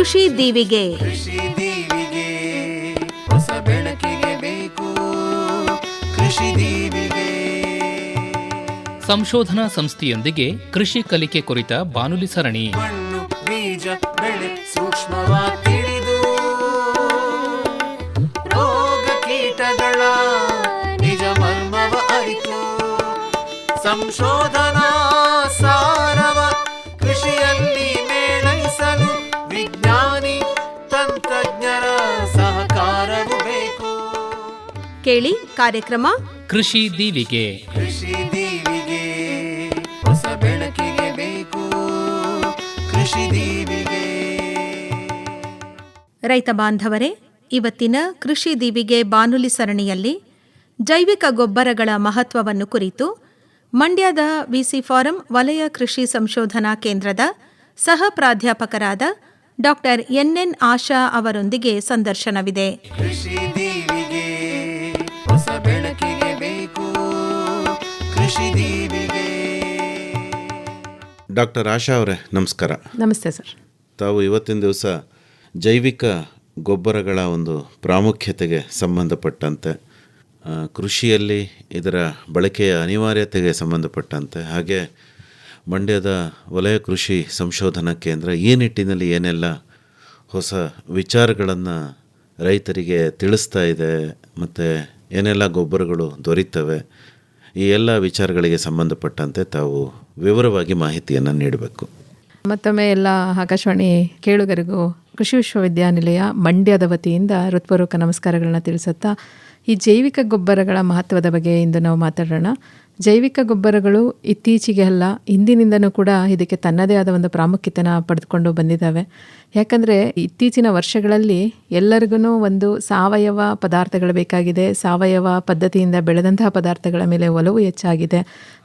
ಕೃಷಿ ದೀವಿಗೆ. ಕೃಷಿ ದೀವಿಗೆ ಹೊಸ ಬೆಳಕಿಗೆ ಬೇಕು ಕೃಷಿ ದೀವಿಗೆ. ಸಂಶೋಧನಾ ಸಂಸ್ಥೆಯೊಂದಿಗೆ ಕೃಷಿ ಕಲಿಕೆ ಕುರಿತ ಬಾನುಲಿ ಸರಣಿ. ಮಣ್ಣು ಬೀಜ ಬೆಳೆ ಸೂಕ್ಷ್ಮವಾಗಿ ತಿಳಿದು ರೋಗ ಕೀಟಗಳ ನಿಜ ಮರ್ಮವ ಅರಿತು ಸಂಶೋಧನಾ ಸಾರವ ಕೃಷಿಯಲ್ಲಿ ಮೇಳೈಸಲು ವಿಜ್ಞಾನಿ ತಂತ್ರಜ್ಞರ ಸಹಕಾರವು ಬೇಕು. ಕೇಳಿ ಕಾರ್ಯಕ್ರಮ ಕೃಷಿ ದೀವಿಗೆ. ಕೃಷಿ ದೀವಿಗೆ ಹೊಸ ಬೆಳಕಿಗೆ ಬೇಕು ಕೃಷಿ ದೀವಿಗೆ. ರೈತ ಬಾಂಧವರೇ, ಇವತ್ತಿನ ಕೃಷಿ ದೀವಿಗೆ ಬಾನುಲಿ ಸರಣಿಯಲ್ಲಿ ಜೈವಿಕ ಗೊಬ್ಬರಗಳ ಮಹತ್ವವನ್ನು ಕುರಿತು ಮಂಡ್ಯದ ವಿಸಿ ಫಾರಂ ವಲಯ ಕೃಷಿ ಸಂಶೋಧನಾ ಕೇಂದ್ರದ ಸಹ ಪ್ರಾಧ್ಯಾಪಕರಾದ ಡಾಕ್ಟರ್ ಎನ್ ಆಶಾ ಅವರೊಂದಿಗೆ ಸಂದರ್ಶನವಿದೆ. ಕೃಷಿ ದೀವಿಗೆ ಹೊಸ ಬೆಳಕಿಗೆ ಬೇಕು ಕೃಷಿ ದೀವಿಗೆ. ಡಾಕ್ಟರ್ ಆಶಾ ಅವರೇ, ನಮಸ್ಕಾರ. ನಮಸ್ತೆ ಸರ್. ತಾವು ಇವತ್ತಿನ ದಿವಸ ಜೈವಿಕ ಗೊಬ್ಬರಗಳ ಒಂದು ಪ್ರಾಮುಖ್ಯತೆಗೆ ಸಂಬಂಧಪಟ್ಟಂತೆ, ಕೃಷಿಯಲ್ಲಿ ಇದರ ಬಳಕೆಯ ಅನಿವಾರ್ಯತೆಗೆ ಸಂಬಂಧಪಟ್ಟಂತೆ, ಹಾಗೆ ಮಂಡ್ಯದ ವಲಯ ಕೃಷಿ ಸಂಶೋಧನಾ ಕೇಂದ್ರ ಈ ನಿಟ್ಟಿನಲ್ಲಿ ಏನೆಲ್ಲ ಹೊಸ ವಿಚಾರಗಳನ್ನು ರೈತರಿಗೆ ತಿಳಿಸ್ತಾ ಇದೆ ಮತ್ತು ಏನೆಲ್ಲ ಗೊಬ್ಬರಗಳು ದೊರೀತವೆ, ಈ ಎಲ್ಲ ವಿಚಾರಗಳಿಗೆ ಸಂಬಂಧಪಟ್ಟಂತೆ ತಾವು ವಿವರವಾಗಿ ಮಾಹಿತಿಯನ್ನು ನೀಡಬೇಕು. ಮತ್ತೊಮ್ಮೆ ಎಲ್ಲ ಆಕಾಶವಾಣಿ ಕೇಳುಗರಿಗೂ ಕೃಷಿ ವಿಶ್ವವಿದ್ಯಾನಿಲಯ ಮಂಡ್ಯದ ವತಿಯಿಂದ ಹೃತ್ಪೂರ್ವಕ ನಮಸ್ಕಾರಗಳನ್ನ ತಿಳಿಸುತ್ತಾ, ಈ ಜೈವಿಕ ಗೊಬ್ಬರಗಳ ಮಹತ್ವದ ಬಗ್ಗೆ ಇಂದು ನಾವು ಮಾತಾಡೋಣ. ಜೈವಿಕ ಗೊಬ್ಬರಗಳು ಇತ್ತೀಚೆಗೆ ಅಲ್ಲ, ಹಿಂದಿನಿಂದನೂ ಕೂಡ ಇದಕ್ಕೆ ತನ್ನದೇ ಆದ ಒಂದು ಪ್ರಾಮುಖ್ಯತೆನ ಪಡೆದುಕೊಂಡು ಬಂದಿದ್ದಾವೆ. ಯಾಕಂದರೆ ಇತ್ತೀಚಿನ ವರ್ಷಗಳಲ್ಲಿ ಎಲ್ಲರಿಗೂ ಒಂದು ಸಾವಯವ ಪದಾರ್ಥಗಳು ಬೇಕಾಗಿದೆ, ಸಾವಯವ ಪದ್ಧತಿಯಿಂದ ಬೆಳೆದಂತಹ ಪದಾರ್ಥಗಳ ಮೇಲೆ ಒಲವು ಹೆಚ್ಚಾಗಿದೆ.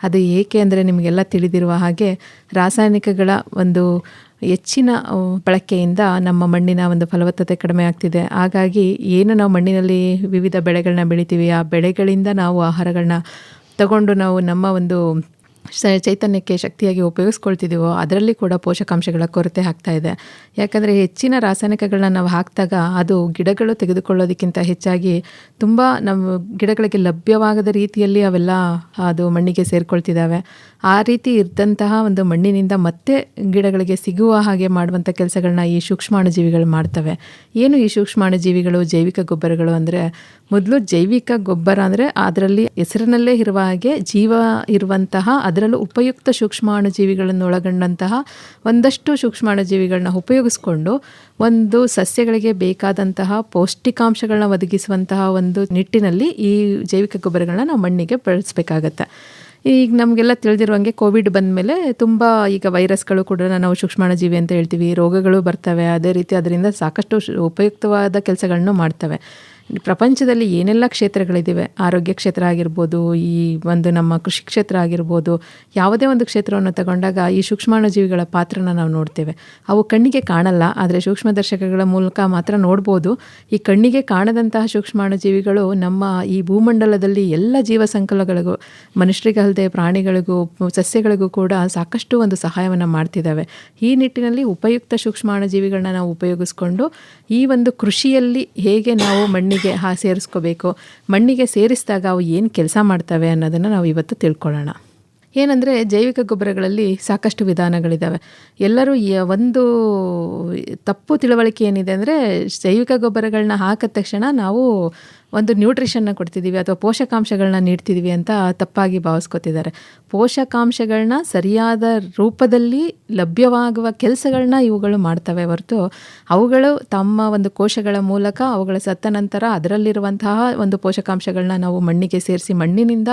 ಅದು ಏಕೆ ಅಂದರೆ ನಿಮಗೆಲ್ಲ ತಿಳಿದಿರುವ ಹಾಗೆ ರಾಸಾಯನಿಕಗಳ ಒಂದು ಹೆಚ್ಚಿನ ಬಳಕೆಯಿಂದ ನಮ್ಮ ಮಣ್ಣಿನ ಒಂದು ಫಲವತ್ತತೆ ಕಡಿಮೆ ಆಗ್ತಿದೆ. ಹಾಗಾಗಿ ಏನು ನಾವು ಮಣ್ಣಿನಲ್ಲಿ ವಿವಿಧ ಬೆಳೆಗಳನ್ನ ಬೆಳಿತೀವಿ, ಆ ಬೆಳೆಗಳಿಂದ ನಾವು ಆಹಾರಗಳನ್ನ ತಗೊಂಡು ನಾವು ನಮ್ಮ ಒಂದು ಚೈತನ್ಯಕ್ಕೆ ಶಕ್ತಿಯಾಗಿ ಉಪಯೋಗಿಸ್ಕೊಳ್ತಿದ್ದೀವೋ ಅದರಲ್ಲಿ ಕೂಡ ಪೋಷಕಾಂಶಗಳ ಕೊರತೆ ಆಗ್ತಾ ಇದೆ. ಯಾಕಂದರೆ ಹೆಚ್ಚಿನ ರಾಸಾಯನಿಕಗಳನ್ನ ನಾವು ಹಾಕಿದಾಗ ಅದು ಗಿಡಗಳು ತೆಗೆದುಕೊಳ್ಳೋದಕ್ಕಿಂತ ಹೆಚ್ಚಾಗಿ ತುಂಬ ನಮ್ಮ ಗಿಡಗಳಿಗೆ ಲಭ್ಯವಾಗದ ರೀತಿಯಲ್ಲಿ ಅವೆಲ್ಲ ಅದು ಮಣ್ಣಿಗೆ ಸೇರಿಕೊಳ್ತಿದ್ದಾವೆ. ಆ ರೀತಿ ಇದ್ದಂತಹ ಒಂದು ಮಣ್ಣಿನಿಂದ ಮತ್ತೆ ಗಿಡಗಳಿಗೆ ಸಿಗುವ ಹಾಗೆ ಮಾಡುವಂಥ ಕೆಲಸಗಳನ್ನ ಈ ಸೂಕ್ಷ್ಮಾಣುಜೀವಿಗಳು ಮಾಡ್ತವೆ. ಏನು ಈ ಸೂಕ್ಷ್ಮಾಣುಜೀವಿಗಳು, ಜೈವಿಕ ಗೊಬ್ಬರಗಳು ಅಂದರೆ, ಮೊದಲು ಜೈವಿಕ ಗೊಬ್ಬರ ಅಂದರೆ ಅದರಲ್ಲಿ ಹೆಸರಿನಲ್ಲೇ ಇರುವ ಹಾಗೆ ಜೀವ ಇರುವಂತಹ, ಅದರಲ್ಲೂ ಉಪಯುಕ್ತ ಸೂಕ್ಷ್ಮಾಣುಜೀವಿಗಳನ್ನು ಒಳಗೊಂಡಂತಹ ಒಂದಷ್ಟು ಸೂಕ್ಷ್ಮಾಣುಜೀವಿಗಳನ್ನ ಉಪಯೋಗಿಸ್ಕೊಂಡು ಒಂದು ಸಸ್ಯಗಳಿಗೆ ಬೇಕಾದಂತಹ ಪೌಷ್ಟಿಕಾಂಶಗಳನ್ನ ಒದಗಿಸುವಂತಹ ಒಂದು ನಿಟ್ಟಿನಲ್ಲಿ ಈ ಜೈವಿಕ ಗೊಬ್ಬರಗಳನ್ನ ನಾವು ಮಣ್ಣಿಗೆ ಬಳಸಬೇಕಾಗತ್ತೆ. ಈಗ ನಮಗೆಲ್ಲ ತಿಳಿದಿರುವಂಗೆ ಕೋವಿಡ್ ಬಂದ ಮೇಲೆ ತುಂಬ ಈಗ ವೈರಸ್ಗಳು ಕೂಡ ನಾವು ಸೂಕ್ಷ್ಮಾಣುಜೀವಿ ಅಂತ ಹೇಳ್ತೀವಿ, ರೋಗಗಳು ಬರ್ತವೆ. ಅದೇ ರೀತಿ ಅದರಿಂದ ಸಾಕಷ್ಟು ಉಪಯುಕ್ತವಾದ ಕೆಲಸಗಳನ್ನು ಮಾಡ್ತವೆ. ಪ್ರಪಂಚದಲ್ಲಿ ಏನೆಲ್ಲ ಕ್ಷೇತ್ರಗಳಿದ್ದಾವೆ, ಆರೋಗ್ಯ ಕ್ಷೇತ್ರ ಆಗಿರ್ಬೋದು, ಈ ಒಂದು ನಮ್ಮ ಕೃಷಿ ಕ್ಷೇತ್ರ ಆಗಿರ್ಬೋದು, ಯಾವುದೇ ಒಂದು ಕ್ಷೇತ್ರವನ್ನು ತಗೊಂಡಾಗ ಈ ಸೂಕ್ಷ್ಮಾಣುಜೀವಿಗಳ ಪಾತ್ರನ ನಾವು ನೋಡ್ತೇವೆ. ಅವು ಕಣ್ಣಿಗೆ ಕಾಣಲ್ಲ, ಆದರೆ ಸೂಕ್ಷ್ಮದರ್ಶಕಗಳ ಮೂಲಕ ಮಾತ್ರ ನೋಡ್ಬೋದು. ಈ ಕಣ್ಣಿಗೆ ಕಾಣದಂತಹ ಸೂಕ್ಷ್ಮಾಣುಜೀವಿಗಳು ನಮ್ಮ ಈ ಭೂಮಂಡಲದಲ್ಲಿ ಎಲ್ಲ ಜೀವ ಸಂಕುಲಗಳಿಗೂ, ಮನುಷ್ಯರಿಗಲ್ಲದೆ ಪ್ರಾಣಿಗಳಿಗೂ ಸಸ್ಯಗಳಿಗೂ ಕೂಡ ಸಾಕಷ್ಟು ಒಂದು ಸಹಾಯವನ್ನು ಮಾಡ್ತಿದ್ದಾವೆ. ಈ ನಿಟ್ಟಿನಲ್ಲಿ ಉಪಯುಕ್ತ ಸೂಕ್ಷ್ಮಾಣುಜೀವಿಗಳನ್ನ ನಾವು ಉಪಯೋಗಿಸ್ಕೊಂಡು ಈ ಒಂದು ಕೃಷಿಯಲ್ಲಿ ಹೇಗೆ ನಾವು ಮಣ್ಣಿಗೆ ಸೇರಿಸ್ಕೋಬೇಕು, ಮಣ್ಣಿಗೆ ಸೇರಿಸಿದಾಗ ಅವು ಏನು ಕೆಲಸ ಮಾಡ್ತವೆ ಅನ್ನೋದನ್ನು ನಾವು ಇವತ್ತು ತಿಳ್ಕೊಳ್ಳೋಣ. ಏನಂದರೆ, ಜೈವಿಕ ಗೊಬ್ಬರಗಳಲ್ಲಿ ಸಾಕಷ್ಟು ವಿಧಾನಗಳಿದ್ದಾವೆ. ಎಲ್ಲರೂ ಒಂದು ತಪ್ಪು ತಿಳುವಳಿಕೆ ಏನಿದೆ ಅಂದರೆ, ಜೈವಿಕ ಗೊಬ್ಬರಗಳನ್ನ ಹಾಕಿದ ತಕ್ಷಣ ನಾವು ಒಂದು ನ್ಯೂಟ್ರಿಷನ್ನ ಕೊಡ್ತಿದ್ದೀವಿ ಅಥವಾ ಪೋಷಕಾಂಶಗಳನ್ನ ನೀಡ್ತಿದ್ದೀವಿ ಅಂತ ತಪ್ಪಾಗಿ ಭಾವಿಸ್ಕೊತಿದ್ದಾರೆ. ಪೋಷಕಾಂಶಗಳನ್ನ ಸರಿಯಾದ ರೂಪದಲ್ಲಿ ಲಭ್ಯವಾಗುವ ಕೆಲಸಗಳನ್ನ ಇವುಗಳು ಮಾಡ್ತವೆ ಹೊರತು ಅವುಗಳು ತಮ್ಮ ಒಂದು ಕೋಶಗಳ ಮೂಲಕ ಅವುಗಳ ಸತ್ತ ನಂತರ ಅದರಲ್ಲಿರುವಂತಹ ಒಂದು ಪೋಷಕಾಂಶಗಳನ್ನ ನಾವು ಮಣ್ಣಿಗೆ ಸೇರಿಸಿ ಮಣ್ಣಿನಿಂದ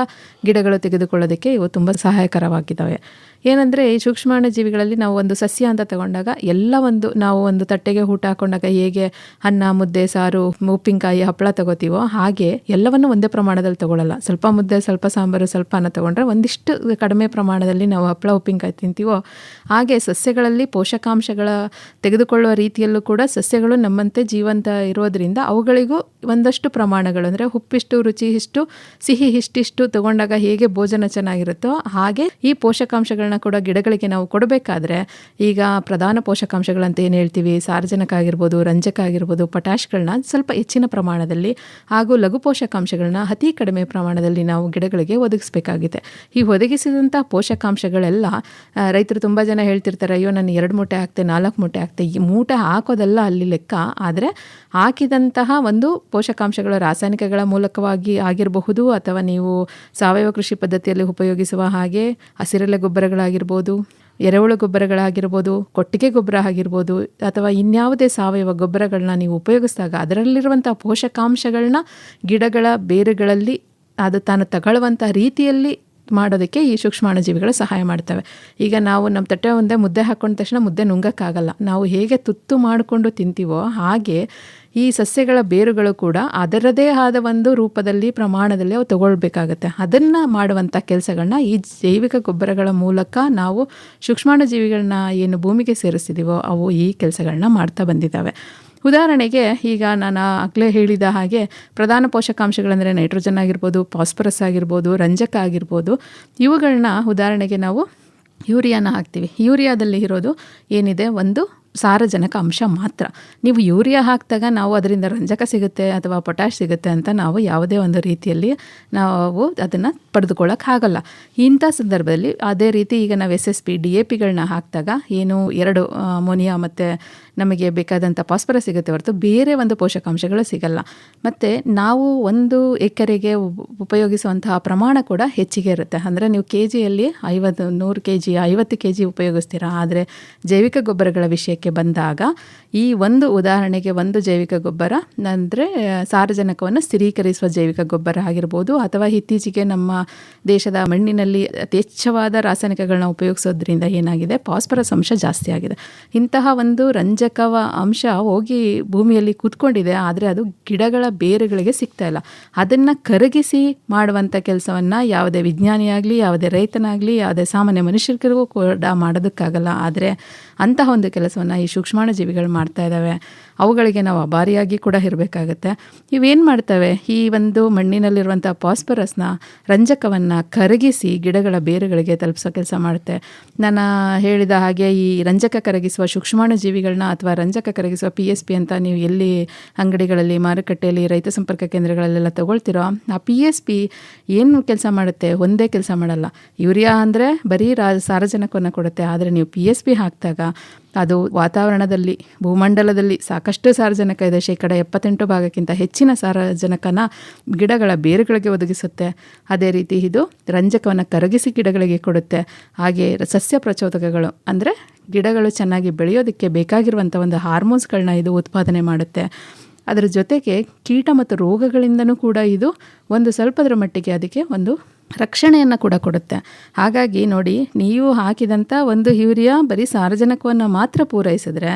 ಗಿಡಗಳು ತೆಗೆದುಕೊಳ್ಳೋದಕ್ಕೆ ಇವು ತುಂಬ ಸಹಾಯಕರವಾಗಿದ್ದಾವೆ. ಏನಂದರೆ, ಈ ಸೂಕ್ಷ್ಮಾಣುಜೀವಿಗಳಲ್ಲಿ ನಾವು ಒಂದು ಸಸ್ಯ ಅಂತ ತಗೊಂಡಾಗ ಎಲ್ಲ ಒಂದು ನಾವು ಒಂದು ತಟ್ಟೆಗೆ ಊಟ ಹಾಕೊಂಡಾಗ ಹೇಗೆ ಅನ್ನ, ಮುದ್ದೆ, ಸಾರು, ಉಪ್ಪಿನಕಾಯಿ, ಹಪ್ಪಳ ತಗೋತೀವೋ ಹಾಗೆ ಎಲ್ಲವನ್ನು ಒಂದೇ ಪ್ರಮಾಣದಲ್ಲಿ ತಗೊಳ್ಳಲ್ಲ. ಸ್ವಲ್ಪ ಮುದ್ದೆ, ಸ್ವಲ್ಪ ಸಾಂಬಾರು, ಸ್ವಲ್ಪ ಅನ್ನ ತಗೊಂಡ್ರೆ ಒಂದಿಷ್ಟು ಕಡಿಮೆ ಪ್ರಮಾಣದಲ್ಲಿ ನಾವು ಹಪ್ಪಳ, ಉಪ್ಪಿನಕಾಯಿ ತಿಂತೀವೋ ಹಾಗೆ ಸಸ್ಯಗಳಲ್ಲಿ ಪೋಷಕಾಂಶಗಳ ತೆಗೆದುಕೊಳ್ಳುವ ರೀತಿಯಲ್ಲೂ ಕೂಡ ಸಸ್ಯಗಳು ನಮ್ಮಂತೆ ಜೀವಂತ ಇರೋದರಿಂದ ಅವುಗಳಿಗೂ ಒಂದಷ್ಟು ಪ್ರಮಾಣಗಳು ಅಂದರೆ ಉಪ್ಪಿಷ್ಟು, ರುಚಿ ಇಷ್ಟು, ಸಿಹಿ ಇಷ್ಟಿಷ್ಟು ತಗೊಂಡಾಗ ಹೇಗೆ ಭೋಜನ ಚೆನ್ನಾಗಿರುತ್ತೋ ಹಾಗೆ ಈ ಪೋಷಕಾಂಶಗಳನ್ನ ಪೋಷಕಾಂಶಗಳನ್ನ ಕೂಡ ಗಿಡಗಳಿಗೆ ನಾವು ಕೊಡಬೇಕಾದ್ರೆ ಈಗ ಪ್ರಧಾನ ಪೋಷಕಾಂಶಗಳಂತ ಏನು ಹೇಳ್ತೀವಿ, ಸಾರಜನಕ ಆಗಿರ್ಬೋದು, ರಂಜಕ ಆಗಿರ್ಬೋದು, ಪೊಟ್ಯಾಶ್ಗಳನ್ನ ಸ್ವಲ್ಪ ಹೆಚ್ಚಿನ ಪ್ರಮಾಣದಲ್ಲಿ ಹಾಗೂ ಲಘು ಪೋಷಕಾಂಶಗಳನ್ನ ಅತಿ ಕಡಿಮೆ ಪ್ರಮಾಣದಲ್ಲಿ ನಾವು ಗಿಡಗಳಿಗೆ ಒದಗಿಸಬೇಕಾಗಿದೆ. ಈ ಒದಗಿಸಿದಂಥ ಪೋಷಕಾಂಶಗಳೆಲ್ಲ ರೈತರು ತುಂಬ ಜನ ಹೇಳ್ತಿರ್ತಾರೆ, ಅಯ್ಯೋ ನಾನು 2 ಮೂಟೆ ಹಾಕ್ತೆ, 4 ಮೂಟೆ ಹಾಕ್ತೆ. ಈ ಮೂಟೆ ಹಾಕೋದಲ್ಲ ಅಲ್ಲಿ ಲೆಕ್ಕ, ಆದರೆ ಹಾಕಿದಂತಹ ಒಂದು ಪೋಷಕಾಂಶಗಳ ರಾಸಾಯನಿಕಗಳ ಮೂಲಕವಾಗಿ ಆಗಿರಬಹುದು ಅಥವಾ ನೀವು ಸಾವಯವ ಕೃಷಿ ಪದ್ಧತಿಯಲ್ಲಿ ಉಪಯೋಗಿಸುವ ಹಾಗೆ ಹಸಿರೆಲೆ ಗೊಬ್ಬರಗಳಾಗಿರ್ಬೋದು, ಎರೆಹುಳು ಗೊಬ್ಬರಗಳಾಗಿರ್ಬೋದು, ಕೊಟ್ಟಿಗೆ ಗೊಬ್ಬರ ಆಗಿರ್ಬೋದು ಅಥವಾ ಇನ್ಯಾವುದೇ ಸಾವಯವ ಗೊಬ್ಬರಗಳನ್ನ ನೀವು ಉಪಯೋಗಿಸಿದಾಗ ಅದರಲ್ಲಿರುವಂಥ ಪೋಷಕಾಂಶಗಳನ್ನ ಗಿಡಗಳ ಬೇರುಗಳಲ್ಲಿ ಅದು ತಾನು ತಗೊಳ್ಳುವಂಥ ರೀತಿಯಲ್ಲಿ ಮಾಡೋದಕ್ಕೆ ಈ ಸೂಕ್ಷ್ಮಾಣುಜೀವಿಗಳು ಸಹಾಯ ಮಾಡ್ತವೆ. ಈಗ ನಾವು ನಮ್ಮ ತಟ್ಟೆ ಒಂದೇ ಮುದ್ದೆ ಹಾಕೊಂಡ ತಕ್ಷಣ ಮುದ್ದೆ ನುಂಗಕ್ಕಾಗಲ್ಲ. ನಾವು ಹೇಗೆ ತುತ್ತು ಮಾಡಿಕೊಂಡು ತಿಂತೀವೋ ಹಾಗೆ ಈ ಸಸ್ಯಗಳ ಬೇರುಗಳು ಕೂಡ ಅದರದೇ ಆದ ಒಂದು ರೂಪದಲ್ಲಿ ಪ್ರಮಾಣದಲ್ಲಿ ಅವು ತಗೊಳ್ಬೇಕಾಗತ್ತೆ. ಅದನ್ನು ಮಾಡುವಂಥ ಕೆಲಸಗಳನ್ನ ಈ ಜೈವಿಕ ಗೊಬ್ಬರಗಳ ಮೂಲಕ ನಾವು ಸೂಕ್ಷ್ಮಾಣುಜೀವಿಗಳನ್ನ ಏನು ಭೂಮಿಗೆ ಸೇರಿಸ್ತಿದ್ದೀವೋ ಅವು ಈ ಕೆಲಸಗಳನ್ನ ಮಾಡ್ತಾ ಬಂದಿದ್ದಾವೆ. ಉದಾಹರಣೆಗೆ ಈಗ ನಾನು ಆಗಲೇ ಹೇಳಿದ ಹಾಗೆ ಪ್ರಧಾನ ಪೋಷಕಾಂಶಗಳಂದರೆ ನೈಟ್ರೋಜನ್ ಆಗಿರ್ಬೋದು, ಫಾಸ್ಫರಸ್ ಆಗಿರ್ಬೋದು, ರಂಜಕ ಆಗಿರ್ಬೋದು, ಇವುಗಳನ್ನ ಉದಾಹರಣೆಗೆ ನಾವು ಯೂರಿಯಾನ ಹಾಕ್ತೀವಿ. ಯೂರಿಯಾದಲ್ಲಿ ಇರೋದು ಏನಿದೆ, ಒಂದು ಸಾರಜನಕ ಅಂಶ ಮಾತ್ರ. ನೀವು ಯೂರಿಯಾ ಹಾಕಿದಾಗ ನಾವು ಅದರಿಂದ ರಂಜಕ ಸಿಗುತ್ತೆ ಅಥವಾ ಪೊಟ್ಯಾಶ್ ಸಿಗುತ್ತೆ ಅಂತ ನಾವು ಯಾವುದೇ ಒಂದು ರೀತಿಯಲ್ಲಿ ನಾವು ಅದನ್ನು ಪಡೆದುಕೊಳ್ಳೋಕ್ಕಾಗಲ್ಲ. ಇಂಥ ಸಂದರ್ಭದಲ್ಲಿ ಅದೇ ರೀತಿ ಈಗ ನಾವು SSP, DAPಗಳನ್ನ ಹಾಕಿದಾಗ ಏನು 2 ಅಮೋನಿಯಾ ಮತ್ತು ನಮಗೆ ಬೇಕಾದಂಥ ಫಾಸ್ಫರಸ್ ಸಿಗುತ್ತೆ ಹೊರತು ಬೇರೆ ಒಂದು ಪೋಷಕಾಂಶಗಳು ಸಿಗಲ್ಲ. ಮತ್ತು ನಾವು 1 ಎಕರೆಗೆ ಉಪಯೋಗಿಸುವಂತಹ ಪ್ರಮಾಣ ಕೂಡ ಹೆಚ್ಚಿಗೆ ಇರುತ್ತೆ. ಅಂದರೆ ನೀವು KGಯಲ್ಲಿ 100 kg 50 kg ಉಪಯೋಗಿಸ್ತೀರಾ. ಆದರೆ ಜೈವಿಕ ಗೊಬ್ಬರಗಳ ವಿಷಯಕ್ಕೆ ಬಂದಾಗ ಈ ಒಂದು ಉದಾಹರಣೆಗೆ ಒಂದು ಜೈವಿಕ ಗೊಬ್ಬರ ಅಂದರೆ ಸಾರಜನಕವನ್ನು ಸ್ಥಿರೀಕರಿಸುವ ಜೈವಿಕ ಗೊಬ್ಬರ ಆಗಿರ್ಬೋದು ಅಥವಾ ಇತ್ತೀಚೆಗೆ ನಮ್ಮ ದೇಶದ ಮಣ್ಣಿನಲ್ಲಿ ಅತಿ ಹೆಚ್ಚವಾದ ರಾಸಾಯನಿಕಗಳನ್ನ ಉಪಯೋಗಿಸೋದ್ರಿಂದ ಏನಾಗಿದೆ, ಫಾಸ್ಫರಸ್ ಅಂಶ ಜಾಸ್ತಿ ಆಗಿದೆ. ಇಂತಹ ಒಂದು ರಂಜಕವ ಅಂಶ ಹೋಗಿ ಭೂಮಿಯಲ್ಲಿ ಕೂತ್ಕೊಂಡಿದೆ, ಆದರೆ ಅದು ಗಿಡಗಳ ಬೇರುಗಳಿಗೆ ಸಿಗ್ತಾ ಇಲ್ಲ. ಅದನ್ನು ಕರಗಿಸಿ ಮಾಡುವಂಥ ಕೆಲಸವನ್ನು ಯಾವುದೇ ವಿಜ್ಞಾನಿಯಾಗಲಿ, ಯಾವುದೇ ರೈತನಾಗಲಿ, ಯಾವುದೇ ಸಾಮಾನ್ಯ ಮನುಷ್ಯರಿಗೂ ಕೂಡ ಮಾಡೋದಕ್ಕಾಗಲ್ಲ. ಆದರೆ ಅಂತಹ ಒಂದು ಕೆಲಸವನ್ನು ಈ ಸೂಕ್ಷ್ಮಾಣುಜೀವಿಗಳು ಮಾಡ್ತಾ ಇದ್ದಾವೆ. ಅವುಗಳಿಗೆ ನಾವು ಅಭಾರಿಯಾಗಿ ಕೂಡ ಇರಬೇಕಾಗತ್ತೆ. ಇವೇನು ಮಾಡ್ತವೆ, ಈ ಒಂದು ಮಣ್ಣಿನಲ್ಲಿರುವಂಥ ಫಾಸ್ಫರಸ್ನ ರಂಜಕವನ್ನು ಕರಗಿಸಿ ಗಿಡಗಳ ಬೇರುಗಳಿಗೆ ತಲುಪಿಸೋ ಕೆಲಸ ಮಾಡುತ್ತೆ. ನಾನು ಹೇಳಿದ ಹಾಗೆ ಈ ರಂಜಕ ಕರಗಿಸುವ ಸೂಕ್ಷ್ಮಾಣುಜೀವಿಗಳನ್ನ ಅಥವಾ ರಂಜಕ ಕರಗಿಸುವ PSP ಅಂತ ನೀವು ಎಲ್ಲಿ ಅಂಗಡಿಗಳಲ್ಲಿ, ಮಾರುಕಟ್ಟೆಯಲ್ಲಿ, ರೈತ ಸಂಪರ್ಕ ಕೇಂದ್ರಗಳಲ್ಲೆಲ್ಲ ತಗೊಳ್ತಿರೋ ಆ PSP ಏನು ಕೆಲಸ ಮಾಡುತ್ತೆ, ಒಂದೇ ಕೆಲಸ ಮಾಡಲ್ಲ. ಯೂರಿಯಾ ಅಂದರೆ ಬರೀ ಸಾರಜನಕವನ್ನು ಕೊಡುತ್ತೆ. ಆದರೆ ನೀವು PSP ಹಾಕಿದಾಗ ಅದು ವಾತಾವರಣದಲ್ಲಿ, ಭೂಮಂಡಲದಲ್ಲಿ ಸಾಕಷ್ಟು ಸಾರಜನಕ ಇದೆ, 78% ಹೆಚ್ಚಿನ ಸಾರಜನಕನ ಗಿಡಗಳ ಬೇರುಗಳಿಗೆ ಒದಗಿಸುತ್ತೆ. ಅದೇ ರೀತಿ ಇದು ರಂಜಕವನ್ನು ಕರಗಿಸಿ ಗಿಡಗಳಿಗೆ ಕೊಡುತ್ತೆ. ಹಾಗೆ ಸಸ್ಯ ಪ್ರಚೋದಕಗಳು ಅಂದರೆ ಗಿಡಗಳು ಚೆನ್ನಾಗಿ ಬೆಳೆಯೋದಕ್ಕೆ ಬೇಕಾಗಿರುವಂಥ ಒಂದು ಹಾರ್ಮೋನ್ಸ್ಗಳನ್ನ ಇದು ಉತ್ಪಾದನೆ ಮಾಡುತ್ತೆ. ಅದರ ಜೊತೆಗೆ ಕೀಟ ಮತ್ತು ರೋಗಗಳಿಂದನೂ ಕೂಡ ಇದು ಒಂದು ಸ್ವಲ್ಪದರ ಮಟ್ಟಿಗೆ ಅದಕ್ಕೆ ಒಂದು ರಕ್ಷಣೆಯನ್ನು ಕೂಡ ಕೊಡುತ್ತೆ. ಹಾಗಾಗಿ ನೋಡಿ, ನೀವು ಹಾಕಿದಂಥ ಒಂದು ಯೂರಿಯಾ ಬರೀ ಸಾರಜನಕವನ್ನು ಮಾತ್ರ ಪೂರೈಸಿದ್ರೆ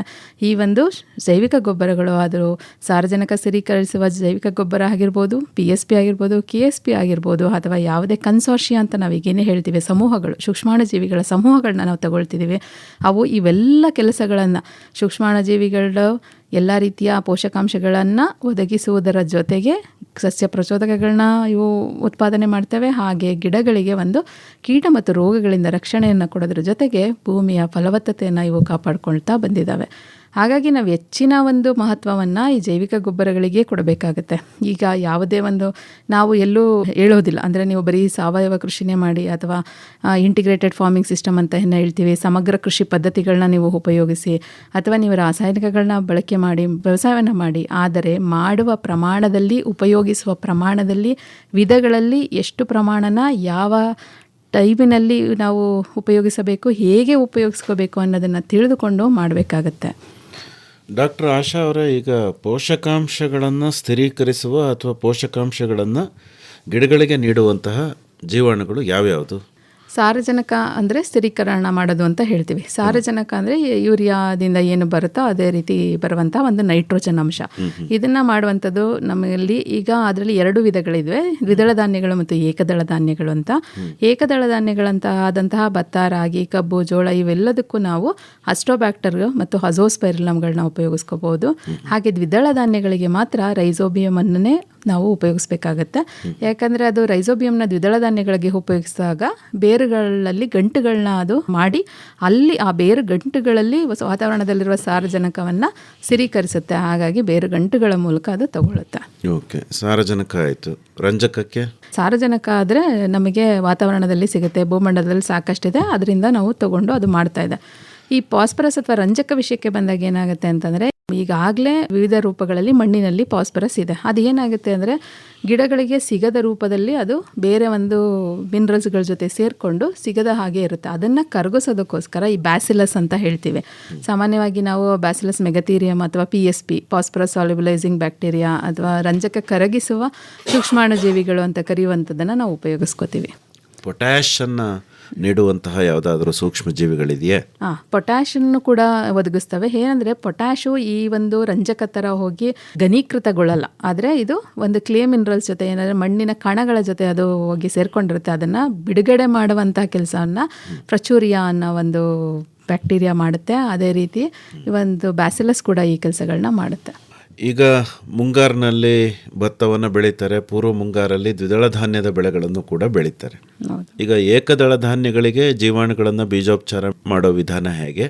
ಈ ಒಂದು ಜೈವಿಕ ಗೊಬ್ಬರಗಳು, ಆದರೂ ಸಾರಜನಕ ಸ್ಥಿರೀಕರಿಸುವ ಜೈವಿಕ ಗೊಬ್ಬರ ಆಗಿರ್ಬೋದು, PSP ಆಗಿರ್ಬೋದು, KSP ಆಗಿರ್ಬೋದು ಅಥವಾ ಯಾವುದೇ ಕನ್ಸಾರ್ಷಿಯಾ ಅಂತ ನಾವೀಗೇನೇ ಹೇಳ್ತೀವಿ, ಸಮೂಹಗಳು, ಸೂಕ್ಷ್ಮಾಣುಜೀವಿಗಳ ಸಮೂಹಗಳನ್ನ ನಾವು ತಗೊಳ್ತಿದ್ದೀವಿ. ಅವು ಇವೆಲ್ಲ ಕೆಲಸಗಳನ್ನು ಸೂಕ್ಷ್ಮಾಣುಜೀವಿಗಳು ಎಲ್ಲ ರೀತಿಯ ಪೋಷಕಾಂಶಗಳನ್ನು ಒದಗಿಸುವುದರ ಜೊತೆಗೆ ಸಸ್ಯ ಪ್ರಚೋದಕಗಳನ್ನ ಇವು ಉತ್ಪಾದನೆ ಮಾಡ್ತವೆ. ಹಾಗೆ ಗಿಡಗಳಿಗೆ ಒಂದು ಕೀಟ ಮತ್ತು ರೋಗಗಳಿಂದ ರಕ್ಷಣೆಯನ್ನು ಕೊಡೋದ್ರ ಜೊತೆಗೆ ಭೂಮಿಯ ಫಲವತ್ತತೆಯನ್ನು ಇವು ಕಾಪಾಡ್ಕೊಳ್ತಾ ಬಂದಿದ್ದಾವೆ. ಹಾಗಾಗಿ ನಾವು ಹೆಚ್ಚಿನ ಒಂದು ಮಹತ್ವವನ್ನು ಈ ಜೈವಿಕ ಗೊಬ್ಬರಗಳಿಗೆ ಕೊಡಬೇಕಾಗತ್ತೆ. ಈಗ ಯಾವುದೇ ಒಂದು ನಾವು ಎಲ್ಲೂ ಹೇಳೋದಿಲ್ಲ, ಅಂದರೆ ನೀವು ಬರೀ ಸಾವಯವ ಕೃಷಿನೇ ಮಾಡಿ ಅಥವಾ ಇಂಟಿಗ್ರೇಟೆಡ್ ಫಾರ್ಮಿಂಗ್ ಸಿಸ್ಟಮ್ ಅಂತ ಏನು ಹೇಳ್ತೀವಿ, ಸಮಗ್ರ ಕೃಷಿ ಪದ್ಧತಿಗಳನ್ನ ನೀವು ಉಪಯೋಗಿಸಿ ಅಥವಾ ನೀವು ರಾಸಾಯನಿಕಗಳನ್ನ ಬಳಕೆ ಮಾಡಿ ವ್ಯವಸಾಯವನ್ನು ಮಾಡಿ. ಆದರೆ ಮಾಡುವ ಪ್ರಮಾಣದಲ್ಲಿ, ಉಪಯೋಗಿಸುವ ಪ್ರಮಾಣದಲ್ಲಿ, ವಿಧಗಳಲ್ಲಿ ಎಷ್ಟು ಪ್ರಮಾಣನ ಯಾವ ಟೈಮಿನಲ್ಲಿ ನಾವು ಉಪಯೋಗಿಸಬೇಕು, ಹೇಗೆ ಉಪಯೋಗಿಸ್ಕೋಬೇಕು ಅನ್ನೋದನ್ನು ತಿಳಿದುಕೊಂಡು ಮಾಡಬೇಕಾಗತ್ತೆ. ಡಾಕ್ಟರ್ ಆಶಾ ಅವರೇ, ಈಗ ಪೋಷಕಾಂಶಗಳನ್ನು ಸ್ಥಿರೀಕರಿಸುವ ಅಥವಾ ಪೋಷಕಾಂಶಗಳನ್ನು ಗಿಡಗಳಿಗೆ ನೀಡುವಂತಹ ಜೀವಾಣುಗಳು ಯಾವ್ಯಾವುದು? ಸಾರಜನಕ ಅಂದರೆ ಸ್ಥಿರೀಕರಣ ಮಾಡೋದು ಅಂತ ಹೇಳ್ತೀವಿ. ಸಾರಜನಕ ಅಂದರೆ ಯೂರಿಯಾದಿಂದ ಏನು ಬರುತ್ತೋ ಅದೇ ರೀತಿ ಬರುವಂಥ ಒಂದು ನೈಟ್ರೋಜನ್ ಅಂಶ. ಇದನ್ನು ಮಾಡುವಂಥದ್ದು ನಮ್ಮಲ್ಲಿ ಈಗ ಅದರಲ್ಲಿ 2 ವಿಧಗಳಿವೆ, ದ್ವಿದಳ ಧಾನ್ಯಗಳು ಮತ್ತು ಏಕದಳ ಧಾನ್ಯಗಳು ಅಂತ. ಏಕದಳ ಧಾನ್ಯಗಳಂತ ಆದಂತಹ ಭತ್ತ, ರಾಗಿ, ಕಬ್ಬು, ಜೋಳ ಇವೆಲ್ಲದಕ್ಕೂ ನಾವು ಅಸ್ಟ್ರೋಬ್ಯಾಕ್ಟರ್ ಮತ್ತು ಅಜೋಸ್ಪೈರಿಲಮ್ಗಳನ್ನ ಉಪಯೋಗಿಸ್ಕೋಬಹುದು. ಹಾಗೆ ದ್ವಿದಳ ಧಾನ್ಯಗಳಿಗೆ ಮಾತ್ರ ರೈಸೋಬಿಯಮನ್ನೇ ನಾವು ಉಪಯೋಗಿಸ್ಬೇಕಾಗತ್ತೆ. ಯಾಕಂದರೆ ಅದು ರೈಸೋಬಿಯಂನ ದ್ವಿದಳ ಧಾನ್ಯಗಳಿಗೆ ಉಪಯೋಗಿಸಿದಾಗ ಬೇರುಗಳಲ್ಲಿ ಗಂಟುಗಳನ್ನ ಅದು ಮಾಡಿ ಅಲ್ಲಿ ಆ ಬೇರು ಗಂಟುಗಳಲ್ಲಿ ವಾತಾವರಣದಲ್ಲಿರುವ ಸಾರಜನಕವನ್ನು ಸ್ಥಿರೀಕರಿಸುತ್ತೆ. ಹಾಗಾಗಿ ಬೇರು ಗಂಟುಗಳ ಮೂಲಕ ಅದು ತಗೊಳ್ಳುತ್ತೆ. ಓಕೆ, ಸಾರಜನಕ ಆಯಿತು. ರಂಜಕಕ್ಕೆ? ಸಾರಜನಕ ಆದರೆ ನಮಗೆ ವಾತಾವರಣದಲ್ಲಿ ಸಿಗುತ್ತೆ, ಭೂಮಂಡಲದಲ್ಲಿ ಸಾಕಷ್ಟಿದೆ, ಅದರಿಂದ ನಾವು ತಗೊಂಡು ಅದು ಮಾಡ್ತಾ ಇದೆ. ಈ ಫಾಸ್ಫರಸ್ ಅಥವಾ ರಂಜಕ ವಿಷಯಕ್ಕೆ ಬಂದಾಗ ಏನಾಗುತ್ತೆ ಅಂತಂದರೆ, ಈಗಾಗಲೇ ವಿವಿಧ ರೂಪಗಳಲ್ಲಿ ಮಣ್ಣಿನಲ್ಲಿ ಫಾಸ್ಫರಸ್ ಇದೆ. ಅದು ಏನಾಗುತ್ತೆ ಅಂದರೆ ಗಿಡಗಳಿಗೆ ಸಿಗದ ರೂಪದಲ್ಲಿ ಅದು ಬೇರೆ ಒಂದು ಮಿನರಲ್ಸ್ಗಳ ಜೊತೆ ಸೇರಿಕೊಂಡು ಸಿಗದ ಹಾಗೆ ಇರುತ್ತೆ. ಅದನ್ನು ಕರಗಿಸೋದಕ್ಕೋಸ್ಕರ ಈ ಬ್ಯಾಸಿಲಸ್ ಅಂತ ಹೇಳ್ತೀವಿ. ಸಾಮಾನ್ಯವಾಗಿ ನಾವು ಬ್ಯಾಸಿಲಸ್ ಮೆಗಥೀರಿಯಮ್ ಅಥವಾ PSP, ಫಾಸ್ಫರಸ್ ಸಾಲ್ಯುಬಲೈಸಿಂಗ್ ಬ್ಯಾಕ್ಟೀರಿಯಾ ಅಥವಾ ರಂಜಕ ಕರಗಿಸುವ ಸೂಕ್ಷ್ಮಾಣುಜೀವಿಗಳು ಅಂತ ಕರೆಯುವಂಥದ್ದನ್ನು ನಾವು ಉಪಯೋಗಿಸ್ಕೋತೀವಿ. ಪೊಟ್ಯಾಷನ್ನು ನೀಡುವಂತಹ ಯಾವುದಾದ್ರೂ ಸೂಕ್ಷ್ಮ ಜೀವಿಗಳಿದೆಯೇ? ಪೊಟ್ಯಾಷನ್ನು ಕೂಡ ಒದಗಿಸ್ತವೆ. ಏನಂದರೆ ಪೊಟ್ಯಾಶು ಈ ಒಂದು ರಂಜಕ ಥರ ಹೋಗಿ ಘನೀಕೃತಗೊಳ್ಳಲ್ಲ, ಆದರೆ ಇದು ಒಂದು ಕ್ಲೇ ಮಿನರಲ್ಸ್ ಜೊತೆ ಏನಾದರೆ ಮಣ್ಣಿನ ಕಣಗಳ ಜೊತೆ ಅದು ಹೋಗಿ ಸೇರಿಕೊಂಡಿರುತ್ತೆ. ಅದನ್ನು ಬಿಡುಗಡೆ ಮಾಡುವಂಥ ಕೆಲಸವನ್ನು ಪ್ರಚುರಿಯಾ ಅನ್ನೋ ಒಂದು ಬ್ಯಾಕ್ಟೀರಿಯಾ ಮಾಡುತ್ತೆ. ಅದೇ ರೀತಿ ಒಂದು ಬ್ಯಾಸಿಲಸ್ ಕೂಡ ಈ ಕೆಲಸಗಳನ್ನ ಮಾಡುತ್ತೆ. ಈಗ ಮುಂಗಾರಿನಲ್ಲಿ ಭತ್ತವನ್ನು ಬೆಳೀತಾರೆ, ಪೂರ್ವ ಮುಂಗಾರಲ್ಲಿ ದ್ವಿದಳ ಧಾನ್ಯದ ಬೆಳೆಗಳನ್ನು ಕೂಡ ಬೆಳೀತಾರೆ. ಈಗ ಏಕದಳ ಧಾನ್ಯಗಳಿಗೆ ಜೀವಾಣುಗಳನ್ನು ಬೀಜೋಪಚಾರ ಮಾಡೋ ವಿಧಾನ ಹೇಗೆ,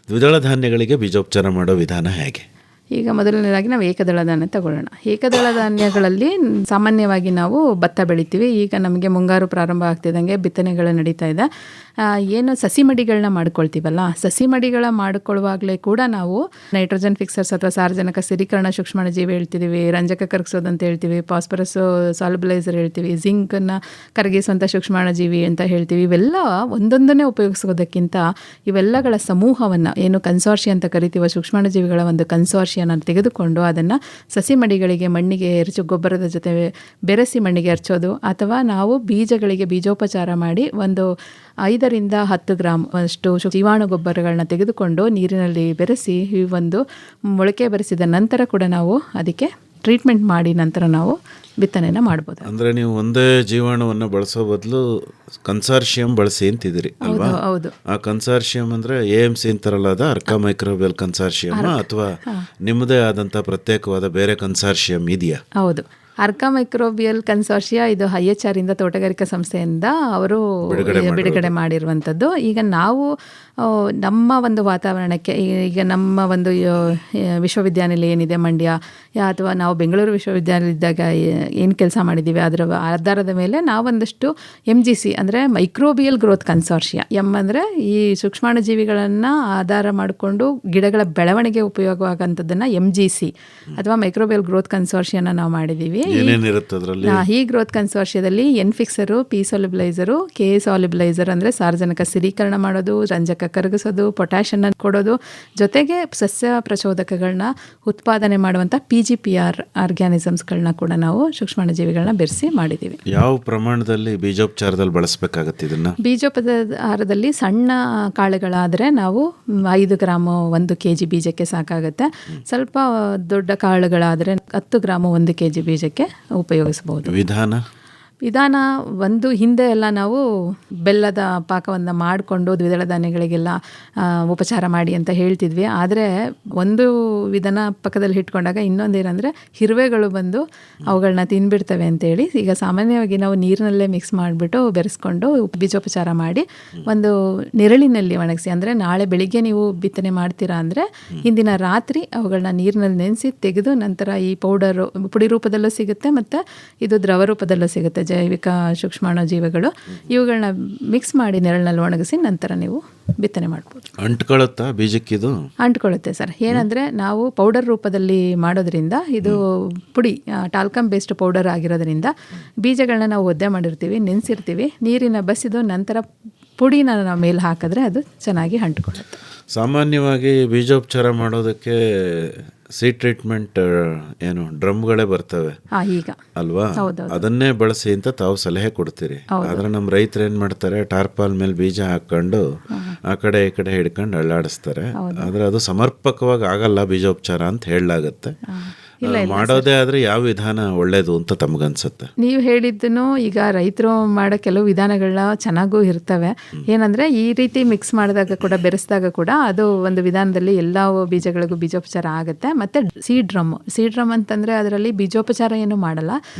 ದ್ವಿದಳ ಧಾನ್ಯಗಳಿಗೆ ಬೀಜೋಪಚಾರ ಮಾಡೋ ವಿಧಾನ ಹೇಗೆ? ಈಗ ಮೊದಲನೇದಾಗಿ ನಾವು ಏಕದಳ ಧಾನ್ಯ ತಗೊಳ್ಳೋಣ. ಏಕದಳ ಧಾನ್ಯಗಳಲ್ಲಿ ಸಾಮಾನ್ಯವಾಗಿ ನಾವು ಭತ್ತ ಬೆಳಿತೀವಿ. ಈಗ ನಮಗೆ ಮುಂಗಾರು ಪ್ರಾರಂಭ ಆಗ್ತಿದ್ದಂಗೆ ಬಿತ್ತನೆಗಳು ನಡೀತಾ ಇದೆ. ಏನು ಸಸಿ ಮಡಿಗಳನ್ನ ಮಾಡ್ಕೊಳ್ತೀವಲ್ಲ, ಸಸಿ ಮಡಿಗಳ ಮಾಡ್ಕೊಳ್ಳುವಾಗಲೇ ಕೂಡ ನಾವು ನೈಟ್ರೋಜನ್ ಫಿಕ್ಸರ್ಸ್ ಅಥವಾ ಸಾರಜನಕ ಸ್ಥಿರೀಕರಣ ಸೂಕ್ಷ್ಮಾಣುಜೀವಿ ಹೇಳ್ತಿದ್ದೀವಿ, ರಂಜಕ ಕರಗಿಸೋದು ಅಂತ ಹೇಳ್ತೀವಿ, ಫಾಸ್ಫರಸ್ ಸಾಲ್ಯುಬಲೈಸರ್ ಹೇಳ್ತೀವಿ, ಜಿಂಕನ್ನು ಕರಗಿಸುವಂಥ ಸೂಕ್ಷ್ಮಾಣುಜೀವಿ ಅಂತ ಹೇಳ್ತೀವಿ. ಇವೆಲ್ಲ ಒಂದೊಂದನ್ನೇ ಉಪಯೋಗಿಸೋದಕ್ಕಿಂತ ಇವೆಲ್ಲಗಳ ಸಮೂಹವನ್ನು ಏನು ಕನ್ಸಾರ್ಷಿಯ ಅಂತ ಕರಿತೀವೋ, ಸೂಕ್ಷ್ಮಾಣುಜೀವಿಗಳ ಒಂದು ಕನ್ಸಾರ್ಷಿಯನ ತೆಗೆದುಕೊಂಡು ಅದನ್ನು ಸಸಿ ಮಡಿಗಳಿಗೆ ಮಣ್ಣಿಗೆ ಎರಚು ಗೊಬ್ಬರದ ಜೊತೆ ಬೆರೆಸಿ ಮಣ್ಣಿಗೆ ಎರಚೋದು, ಅಥವಾ ನಾವು ಬೀಜಗಳಿಗೆ ಬೀಜೋಪಚಾರ ಮಾಡಿ ಒಂದು 5ರಿಂದ 10 ಗ್ರಾಮ್ ಅಷ್ಟು ಜೀವಾಣು ಗೊಬ್ಬರಗಳನ್ನ ತೆಗೆದುಕೊಂಡು ನೀರಿನಲ್ಲಿ ಬೆರೆಸಿ ಈ ಒಂದು ಮೊಳಕೆ ಬರೆಸಿದ ನಂತರ ಕೂಡ ನಾವು ಅದಕ್ಕೆ ಟ್ರೀಟ್ಮೆಂಟ್ ಮಾಡಿ ನಂತರ ನಾವು ಬಿತ್ತನೆನ ಮಾಡ್ಬೋದು. ಅಂದರೆ ನೀವು ಒಂದೇ ಜೀವಾಣುವನ್ನು ಬಳಸೋ ಬದಲು ಕನ್ಸಾರ್ಷಿಯಂ ಬಳಸಿ ಅಂತಿದ್ದೀರಿ ಅಲ್ವಾ? ಹೌದು. ಆ ಕನ್ಸಾರ್ಷಿಯಂ ಅಂದರೆ AMC ಅಂತಾರಲ್ಲ, ಅದ ಅರ್ಕಾ ಮೈಕ್ರೋಬಿಯಲ್ ಕನ್ಸಾರ್ಷಿಯಂ ಅಥವಾ ನಿಮ್ಮದೇ ಆದಂಥ ಪ್ರತ್ಯೇಕವಾದ ಬೇರೆ ಕನ್ಸಾರ್ಷಿಯಂ ಇದೆಯಾ? ಹೌದು, ಅರ್ಕಾ ಮೈಕ್ರೋಬಿಯಲ್ ಕನ್ಸಾರ್ಷಿಯಾ ಇದು IHR ಇಂದ ತೋಟಗಾರಿಕಾ ಸಂಸ್ಥೆಯಿಂದ ಅವರು ಬಿಡುಗಡೆ ಮಾಡಿರುವಂಥದ್ದು. ಈಗ ನಾವು ನಮ್ಮ ಒಂದು ವಾತಾವರಣಕ್ಕೆ, ಈಗ ನಮ್ಮ ಒಂದು ವಿಶ್ವವಿದ್ಯಾನಿಲಯ ಏನಿದೆ ಮಂಡ್ಯ, ಅಥವಾ ನಾವು ಬೆಂಗಳೂರು ವಿಶ್ವವಿದ್ಯಾನಿಲಯ ಇದ್ದಾಗ ಏನು ಕೆಲಸ ಮಾಡಿದ್ದೀವಿ ಅದರ ಆಧಾರದ ಮೇಲೆ ನಾವೊಂದಷ್ಟು MGC ಅಂದರೆ ಮೈಕ್ರೋಬಿಯಲ್ ಗ್ರೋತ್ ಕನ್ಸಾರ್ಷಿಯಾ, ಅಂದರೆ ಈ ಸೂಕ್ಷ್ಮಾಣುಜೀವಿಗಳನ್ನು ಆಧಾರ ಮಾಡಿಕೊಂಡು ಗಿಡಗಳ ಬೆಳವಣಿಗೆ ಉಪಯೋಗವಾಗಂಥದ್ದನ್ನು MGC ಅಥವಾ ಮೈಕ್ರೋಬಿಯಲ್ ಗ್ರೋತ್ ಕನ್ಸಾರ್ಷಿಯಾನ ನಾವು ಮಾಡಿದ್ದೀವಿ. ಈ ಗ್ರೋತ್ ಕನ್ಸಾರ್ಷಿಯಾದಲ್ಲಿ ಎನ್ಫಿಕ್ಸರು, P ಸಾಲ್ಯುಬಲೈಸರು, K ಸಾಲ್ಯುಬಲೈಸರ್ ಅಂದರೆ ಸಾರಜನಕ ಸ್ಥಿರೀಕರಣ ಮಾಡೋದು, ರಂಜಕ ಕರಗಿಸೋದು, ಪೊಟ್ಯಾಷನ್ನ ಕೊಡೋದು, ಜೊತೆಗೆ ಸಸ್ಯ ಪ್ರಚೋದಕಗಳನ್ನ ಉತ್ಪಾದನೆ ಮಾಡುವಂಥ PGPR ಆರ್ಗ್ಯಾನಿಸಮ್ಸ್ಗಳನ್ನ ಕೂಡ ನಾವು ಸೂಕ್ಷ್ಮಾಣುಜೀವಿಗಳನ್ನ ಬೆರೆಸಿ ಮಾಡಿದ್ದೀವಿ. ಯಾವ ಪ್ರಮಾಣದಲ್ಲಿ ಬೀಜೋಪಚಾರದಲ್ಲಿ ಬಳಸಬೇಕಾಗತ್ತೆ ಇದನ್ನು? ಬೀಜೋಪಚಾರದಲ್ಲಿ ಸಣ್ಣ ಕಾಳುಗಳಾದರೆ ನಾವು 5 ಗ್ರಾಮು 1 kg ಬೀಜಕ್ಕೆ ಸಾಕಾಗುತ್ತೆ. ಸ್ವಲ್ಪ ದೊಡ್ಡ ಕಾಳುಗಳಾದರೆ 10 ಗ್ರಾಮು 1 kg ಬೀಜಕ್ಕೆ ಉಪಯೋಗಿಸಬಹುದು. ವಿಧಾನ ಒಂದು ಹಿಂದೆ ಎಲ್ಲ ನಾವು ಬೆಲ್ಲದ ಪಾಕವನ್ನು ಮಾಡಿಕೊಂಡು ದ್ವಿದಳ ಧಾನ್ಯಗಳಿಗೆಲ್ಲ ಉಪಚಾರ ಮಾಡಿ ಅಂತ ಹೇಳ್ತಿದ್ವಿ. ಆದರೆ ಒಂದು ವಿಧಾನ ಪಕ್ಕದಲ್ಲಿ ಇಟ್ಕೊಂಡಾಗ ಇನ್ನೊಂದೇನೆಂದರೆ ಇರುವೆಗಳು ಬಂದು ಅವುಗಳನ್ನ ತಿನ್ಬಿಡ್ತವೆ ಅಂತೇಳಿ ಈಗ ಸಾಮಾನ್ಯವಾಗಿ ನಾವು ನೀರಿನಲ್ಲೇ ಮಿಕ್ಸ್ ಮಾಡಿಬಿಟ್ಟು ಬೆರೆಸ್ಕೊಂಡು ಬೀಜೋಪಚಾರ ಮಾಡಿ ಒಂದು ನೆರಳಿನಲ್ಲಿ ಒಣಗಿಸಿ, ಅಂದರೆ ನಾಳೆ ಬೆಳಿಗ್ಗೆ ನೀವು ಬಿತ್ತನೆ ಮಾಡ್ತೀರಾ ಅಂದರೆ ಹಿಂದಿನ ರಾತ್ರಿ ಅವುಗಳನ್ನ ನೀರಿನಲ್ಲಿ ನೆನೆಸಿ ತೆಗೆದು ನಂತರ ಈ ಪೌಡರು ಪುಡಿ ರೂಪದಲ್ಲೂ ಸಿಗುತ್ತೆ ಮತ್ತು ಇದು ದ್ರವ ರೂಪದಲ್ಲೂ ಸಿಗುತ್ತೆ. ಜೈವಿಕ ಸೂಕ್ಷ್ಮಾಣುಜೀವಿಗಳು ಇವುಗಳನ್ನ ಮಿಕ್ಸ್ ಮಾಡಿ ನೆರಳಿನಲ್ಲಿ ಒಣಗಿಸಿ ನಂತರ ನೀವು ಬಿತ್ತನೆ ಮಾಡ್ಬೋದು. ಅಂಟ್ಕೊಳ್ಳುತ್ತಾ ಬೀಜಕ್ಕಿದು? ಅಂಟ್ಕೊಳ್ಳುತ್ತೆ ಸರ್. ಏನಂದರೆ ನಾವು ಪೌಡರ್ ರೂಪದಲ್ಲಿ ಮಾಡೋದ್ರಿಂದ ಇದು ಪುಡಿ ಟಾಲ್ಕಮ್ ಬೇಸ್ಡ್ ಪೌಡರ್ ಆಗಿರೋದ್ರಿಂದ ಬೀಜಗಳನ್ನ ನಾವು ಒದ್ದೆ ಮಾಡಿರ್ತೀವಿ, ನೆನೆಸಿರ್ತೀವಿ, ನೀರಿನ ಬಸಿದು ನಂತರ ಪುಡಿನ ನಾವು ಮೇಲೆ ಹಾಕಿದ್ರೆ ಅದು ಚೆನ್ನಾಗಿ ಅಂಟ್ಕೊಳ್ಳುತ್ತೆ. ಸಾಮಾನ್ಯವಾಗಿ ಬೀಜೋಪಚಾರ ಮಾಡೋದಕ್ಕೆ ಸೀಡ್ ಟ್ರೀಟ್ಮೆಂಟ್ ಏನು ಡ್ರಮ್ಗಳೇ ಬರ್ತವೆ ಈಗ ಅಲ್ವಾ? ಅದನ್ನೇ ಬಳಸಿ ಅಂತ ತಾವು ಸಲಹೆ ಕೊಡ್ತೀರಿ. ಆದ್ರೆ ನಮ್ಮ ರೈತರು ಏನ್ ಮಾಡ್ತಾರೆ, ಟಾರ್ಪಾಲ್ ಮೇಲೆ ಬೀಜ ಹಾಕೊಂಡು ಆ ಕಡೆ ಈ ಕಡೆ ಹಿಡ್ಕೊಂಡು ಅಳ್ಳಾಡಿಸ್ತಾರೆ. ಆದ್ರೆ ಅದು ಸಮರ್ಪಕವಾಗಿ ಆಗಲ್ಲ ಬೀಜೋಪಚಾರ ಅಂತ ಹೇಳಲಾಗತ್ತೆ. ಮಾಡೋದೇ ಆದ್ರೆ ಯಾವ ವಿಧಾನ ಒಳ್ಳೇದು ಅಂತ ತಮಗನ್ಸುತ್ತೆ? ನೀವು ಹೇಳಿದ್ದನ್ನು ಈಗ ರೈತರು ಮಾಡೋ ಕೆಲವು ವಿಧಾನಗಳನ್ನ ಚೆನ್ನಾಗೂ ಇರ್ತವೆ. ಏನಂದರೆ ಈ ರೀತಿ ಮಿಕ್ಸ್ ಮಾಡಿದಾಗ ಕೂಡ, ಬೆರೆಸಿದಾಗ ಕೂಡ ಅದು ಒಂದು ವಿಧಾನದಲ್ಲಿ ಎಲ್ಲ ಬೀಜಗಳಿಗೂ ಬೀಜೋಪಚಾರ ಆಗುತ್ತೆ. ಮತ್ತು ಸೀಡ್ ಡ್ರಮ್ ಅಂತಂದರೆ ಅದರಲ್ಲಿ ಬೀಜೋಪಚಾರ ಏನು ಮಾಡಲ್ಲ.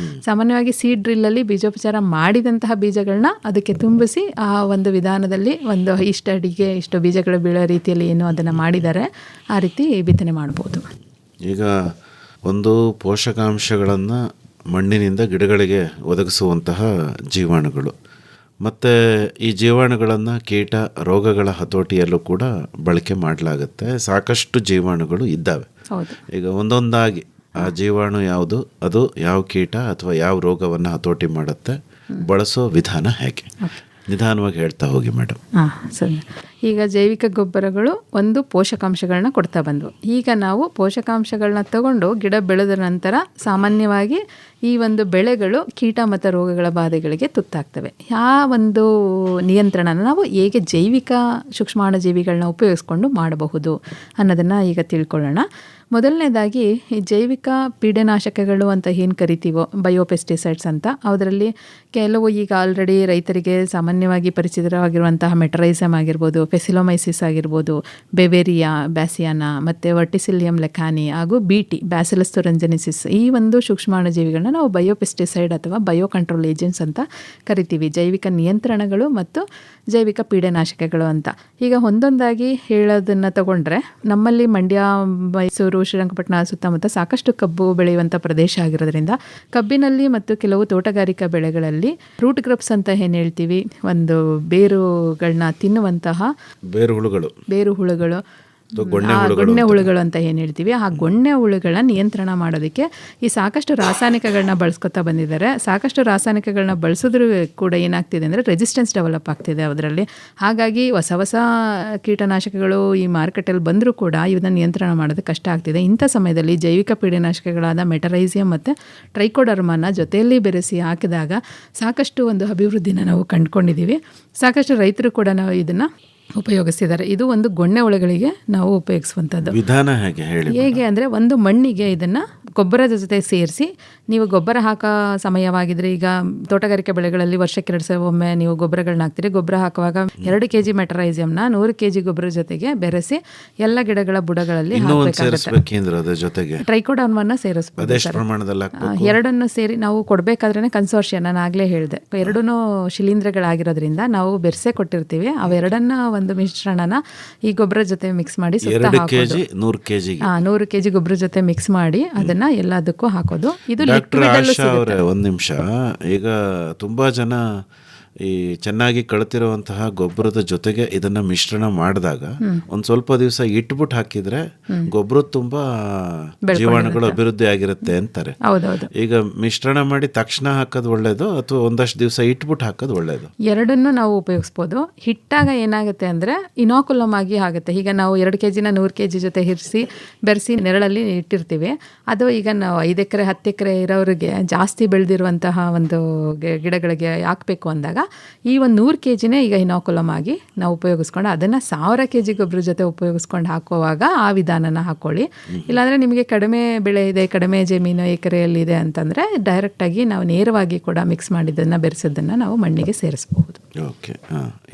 ಸಾಮಾನ್ಯವಾಗಿ ಸೀಡ್ ಡ್ರಿಲ್ಲಲ್ಲಿ ಬೀಜೋಪಚಾರ ಮಾಡಿದಂತಹ ಬೀಜಗಳನ್ನ ಅದಕ್ಕೆ ತುಂಬಿಸಿ ಆ ಒಂದು ವಿಧಾನದಲ್ಲಿ ಒಂದು ಇಷ್ಟು ಅಡಿಗೆ ಇಷ್ಟು ಬೀಜಗಳು ಬೀಳೋ ರೀತಿಯಲ್ಲಿ ಏನು ಅದನ್ನು ಮಾಡಿದ್ದಾರೆ, ಆ ರೀತಿ ಬಿತ್ತನೆ ಮಾಡ್ಬೋದು. ಈಗ ಒಂದು ಪೋಷಕಾಂಶಗಳನ್ನು ಮಣ್ಣಿನಿಂದ ಗಿಡಗಳಿಗೆ ಒದಗಿಸುವಂತಹ ಜೀವಾಣುಗಳು, ಮತ್ತು ಈ ಜೀವಾಣುಗಳನ್ನು ಕೀಟ ರೋಗಗಳ ಹತೋಟಿಯಲ್ಲೂ ಕೂಡ ಬಳಕೆ ಮಾಡಲಾಗುತ್ತೆ. ಸಾಕಷ್ಟು ಜೀವಾಣುಗಳು ಇದ್ದಾವೆ. ಈಗ ಒಂದೊಂದಾಗಿ ಆ ಜೀವಾಣು ಯಾವುದು, ಅದು ಯಾವ ಕೀಟ ಅಥವಾ ಯಾವ ರೋಗವನ್ನು ಹತೋಟಿ ಮಾಡುತ್ತೆ, ಬಳಸೋ ವಿಧಾನ ಹೇಗೆ, ನಿಧಾನವಾಗಿ ಹೇಳ್ತಾ ಹೋಗಿ ಮೇಡಮ್. ಸರಿ. ಈಗ ಜೈವಿಕ ಗೊಬ್ಬರಗಳು ಒಂದು ಪೋಷಕಾಂಶಗಳನ್ನ ಕೊಡ್ತಾ ಬಂದವು. ಈಗ ನಾವು ಪೋಷಕಾಂಶಗಳನ್ನ ತಗೊಂಡು ಗಿಡ ಬೆಳೆದ ನಂತರ ಸಾಮಾನ್ಯವಾಗಿ ಈ ಒಂದು ಬೆಳೆಗಳು ಕೀಟ ಮತ್ತು ರೋಗಗಳ ಬಾಧೆಗಳಿಗೆ ತುತ್ತಾಗ್ತವೆ. ಆ ಒಂದು ನಿಯಂತ್ರಣನ ನಾವು ಹೇಗೆ ಜೈವಿಕ ಸೂಕ್ಷ್ಮಾಣುಜೀವಿಗಳನ್ನ ಉಪಯೋಗಿಸ್ಕೊಂಡು ಮಾಡಬಹುದು ಅನ್ನೋದನ್ನು ಈಗ ತಿಳ್ಕೊಳ್ಳೋಣ. ಮೊದಲನೇದಾಗಿ ಈ ಜೈವಿಕ ಪೀಡನಾಶಕಗಳು ಅಂತ ಏನು ಕರಿತೀವೋ, ಬಯೋಪೆಸ್ಟಿಸೈಡ್ಸ್ ಅಂತ, ಅದರಲ್ಲಿ ಕೆಲವು ಈಗ ಆಲ್ರೆಡಿ ರೈತರಿಗೆ ಸಾಮಾನ್ಯವಾಗಿ ಪರಿಚಿತವಾಗಿರುವಂತಹ ಮೆಟರೈಸಮ್ ಆಗಿರ್ಬೋದು, ಫೆಸಿಲೋಮೈಸಿಸ್ ಆಗಿರ್ಬೋದು, ಬೆವೇರಿಯಾ ಬ್ಯಾಸಿಯಾನಾ ಮತ್ತು ವರ್ಟಿಸಿಲಿಯಂ ಲೆಕಾನಿ ಹಾಗೂ BT ಬ್ಯಾಸಿಲಸ್ ಥುರಿಂಜಿನಿಸಿಸ್, ಈ ಒಂದು ಸೂಕ್ಷ್ಮಾಣುಜೀವಿಗಳನ್ನ ನಾವು ಬಯೋಪೆಸ್ಟಿಸೈಡ್ ಅಥವಾ ಬಯೋ ಕಂಟ್ರೋಲ್ ಏಜೆಂಟ್ಸ್ ಅಂತ ಕರಿತೀವಿ. ಜೈವಿಕ ನಿಯಂತ್ರಣಗಳು ಮತ್ತು ಜೈವಿಕ ಪೀಡನಾಶಕಗಳು ಅಂತ. ಈಗ ಒಂದೊಂದಾಗಿ ಹೇಳೋದನ್ನು ತಗೊಂಡ್ರೆ, ನಮ್ಮಲ್ಲಿ ಮಂಡ್ಯ, ಮೈಸೂರು, ಶ್ರೀರಂಗಪಟ್ಟಣ ಸುತ್ತಮುತ್ತ ಸಾಕಷ್ಟು ಕಬ್ಬು ಬೆಳೆಯುವಂಥ ಪ್ರದೇಶ ಆಗಿರೋದ್ರಿಂದ ಕಬ್ಬಿನಲ್ಲಿ ಮತ್ತು ಕೆಲವು ತೋಟಗಾರಿಕಾ ಬೆಳೆಗಳಲ್ಲಿ ರೂಟ್ ಗ್ರಬ್ಸ್ ಅಂತ ಏನು ಹೇಳ್ತೀವಿ, ಒಂದು ಬೇರುಗಳನ್ನ ತಿನ್ನುವಂತಹ ಬೇರು ಹುಳುಗಳು, ಗೊಣ್ಣೆ ಹುಳುಗಳು ಅಂತ ಏನು ಹೇಳ್ತೀವಿ, ಆ ಗೊಣ್ಣೆ ಹುಳುಗಳನ್ನ ನಿಯಂತ್ರಣ ಮಾಡೋದಕ್ಕೆ ಈ ಸಾಕಷ್ಟು ರಾಸಾಯನಿಕಗಳನ್ನ ಬಳಸ್ಕೊತಾ ಬಂದಿದ್ದಾರೆ. ಸಾಕಷ್ಟು ರಾಸಾಯನಿಕಗಳನ್ನ ಬಳಸಿದ್ರೂ ಕೂಡ ಏನಾಗ್ತಿದೆ ಅಂದರೆ ರೆಸಿಸ್ಟೆನ್ಸ್ ಡೆವಲಪ್ ಆಗ್ತಿದೆ ಅದರಲ್ಲಿ. ಹಾಗಾಗಿ ಹೊಸ ಹೊಸ ಕೀಟನಾಶಕಗಳು ಈ ಮಾರ್ಕೆಟಲ್ಲಿ ಬಂದರೂ ಕೂಡ ಇದನ್ನು ನಿಯಂತ್ರಣ ಮಾಡೋದು ಕಷ್ಟ ಆಗ್ತಿದೆ. ಇಂಥ ಸಮಯದಲ್ಲಿ ಜೈವಿಕ ಪೀಡನಾಶಕಗಳಾದ ಮೆಟರೈಸಿಯಂ ಮತ್ತು ಟ್ರೈಕೋಡರ್ಮನ ಜೊತೆಯಲ್ಲಿ ಬೆರೆಸಿ ಹಾಕಿದಾಗ ಸಾಕಷ್ಟು ಒಂದು ಅಭಿವೃದ್ಧಿನ ನಾವು ಕಂಡುಕೊಂಡಿದ್ದೀವಿ. ಸಾಕಷ್ಟು ರೈತರು ಕೂಡ ನಾವು ಇದನ್ನು ಉಪಯೋಗಿಸ್ತಿದ್ದಾರೆ. ಇದು ಒಂದು ಗೊಣ್ಣೆ ಹುಳುಗಳಿಗೆ ನಾವು ಉಪಯೋಗಿಸುವಂಥದ್ದು ವಿಧಾನ ಹೇಗೆ ಅಂದರೆ, ಒಂದು ಮಣ್ಣಿಗೆ ಇದನ್ನು ಗೊಬ್ಬರದ ಜೊತೆ ಸೇರಿಸಿ, ನೀವು ಗೊಬ್ಬರ ಹಾಕೋ ಸಮಯವಾಗಿದ್ದರೆ, ಈಗ ತೋಟಗಾರಿಕೆ ಬೆಳೆಗಳಲ್ಲಿ ವರ್ಷಕ್ಕೆ 2 ಸಲ ಒಮ್ಮೆ ನೀವು ಗೊಬ್ಬರಗಳನ್ನ ಹಾಕ್ತೀರಿ. ಗೊಬ್ಬರ ಹಾಕುವಾಗ 2 kg ಮೆಟರೈಸಿಯಂನ 100 kg ಗೊಬ್ಬರ ಜೊತೆಗೆ ಬೆರೆಸಿ ಎಲ್ಲ ಗಿಡಗಳ ಬುಡಗಳಲ್ಲಿ ಹಾಕಬೇಕಾಗುತ್ತೆ. ಟ್ರೈಕೋಡರ್ಮನ್ನ ಸೇರಿಸ್ಬೋದು. ಎರಡನ್ನು ಸೇರಿ ನಾವು ಕೊಡಬೇಕಾದ್ರೆ ಕನ್ಸೋರ್ಷಿಯಂ, ನಾನು ಆಗಲೇ ಹೇಳಿದೆ, ಎರಡೂ ಶಿಲೀಂಧ್ರಗಳಾಗಿರೋದ್ರಿಂದ ನಾವು ಬೆರೆಸೇ ಕೊಟ್ಟಿರ್ತೀವಿ. ಅವೆರಡನ್ನ ಒಂದು ಮಿಶ್ರಣನ ಈ ಗೊಬ್ಬರ ಜೊತೆ ಮಿಕ್ಸ್ ಮಾಡಿ 100 kg ಗೊಬ್ಬರ ಜೊತೆ ಮಿಕ್ಸ್ ಮಾಡಿ ಅದನ್ನ ಎಲ್ಲದಕ್ಕೂ ಹಾಕೋದು. ಇದು ಒಂದು ನಿಮಿಷ. ಈಗ ತುಂಬಾ ಜನ ಈ ಚೆನ್ನಾಗಿ ಕಳ್ತಿರುವಂತಹ ಗೊಬ್ಬರದ ಜೊತೆಗೆ ಇದನ್ನ ಮಿಶ್ರಣ ಮಾಡಿದಾಗ ಒಂದ್ ಸ್ವಲ್ಪ ದಿವಸ ಇಟ್ಬಿಟ್ಟು ಹಾಕಿದ್ರೆ ಗೊಬ್ಬರ ತುಂಬಾ ಜೀವಾಣುಗಳು ಅಭಿವೃದ್ಧಿ ಆಗಿರುತ್ತೆ ಅಂತಾರೆ. ಈಗ ಮಿಶ್ರಣ ಮಾಡಿ ತಕ್ಷಣ ಹಾಕೋದು ಒಳ್ಳೇದು ಅಥವಾ ಒಂದಷ್ಟು ದಿವಸ ಇಟ್ಬಿಟ್ಟು ಹಾಕೋದು ಒಳ್ಳೇದು? ಎರಡನ್ನೂ ನಾವು ಉಪಯೋಗಿಸ್ಬೋದು. ಹಿಟ್ಟಾಗ ಏನಾಗುತ್ತೆ ಅಂದ್ರೆ ಇನಾಕುಲಮ್ ಆಗಿ ಆಗುತ್ತೆ. ಈಗ ನಾವು 2 kgನ 100 kg ಜೊತೆ ಹಿರಿಸಿ ಬೆರೆಸಿ ನೆರಳಲ್ಲಿ ಇಟ್ಟಿರ್ತೀವಿ. ಅದು ಈಗ ನಾವು 5 ಎಕರೆ 10 ಎಕರೆ ಇರೋರಿಗೆ, ಜಾಸ್ತಿ ಬೆಳೆದಿರುವಂತಹ ಒಂದು ಗಿಡಗಳಿಗೆ ಹಾಕಬೇಕು ಅಂದಾಗ ಈ ಒಂದು 100 kgನೇ ಈಗ ಇನಾಕುಲಮ್ ಆಗಿ ನಾವು ಉಪಯೋಗಿಸ್ಕೊಂಡು ಅದನ್ನು 1000 kg ಗೊಬ್ಬರ ಜೊತೆ ಉಪಯೋಗಿಸ್ಕೊಂಡು ಹಾಕುವಾಗ ಆ ವಿಧಾನನ ಹಾಕೊಳ್ಳಿ. ಇಲ್ಲಾಂದರೆ ನಿಮಗೆ ಕಡಿಮೆ ಬೆಳೆ ಇದೆ, ಕಡಿಮೆ ಜಮೀನು ಎಕರೆಯಲ್ಲಿದೆ ಅಂತಂದರೆ ಡೈರೆಕ್ಟಾಗಿ ನಾವು ನೇರವಾಗಿ ಕೂಡ ಮಿಕ್ಸ್ ಮಾಡಿದ್ದನ್ನು ಬೆರೆಸೋದನ್ನು ನಾವು ಮಣ್ಣಿಗೆ ಸೇರಿಸಬಹುದು. ಓಕೆ.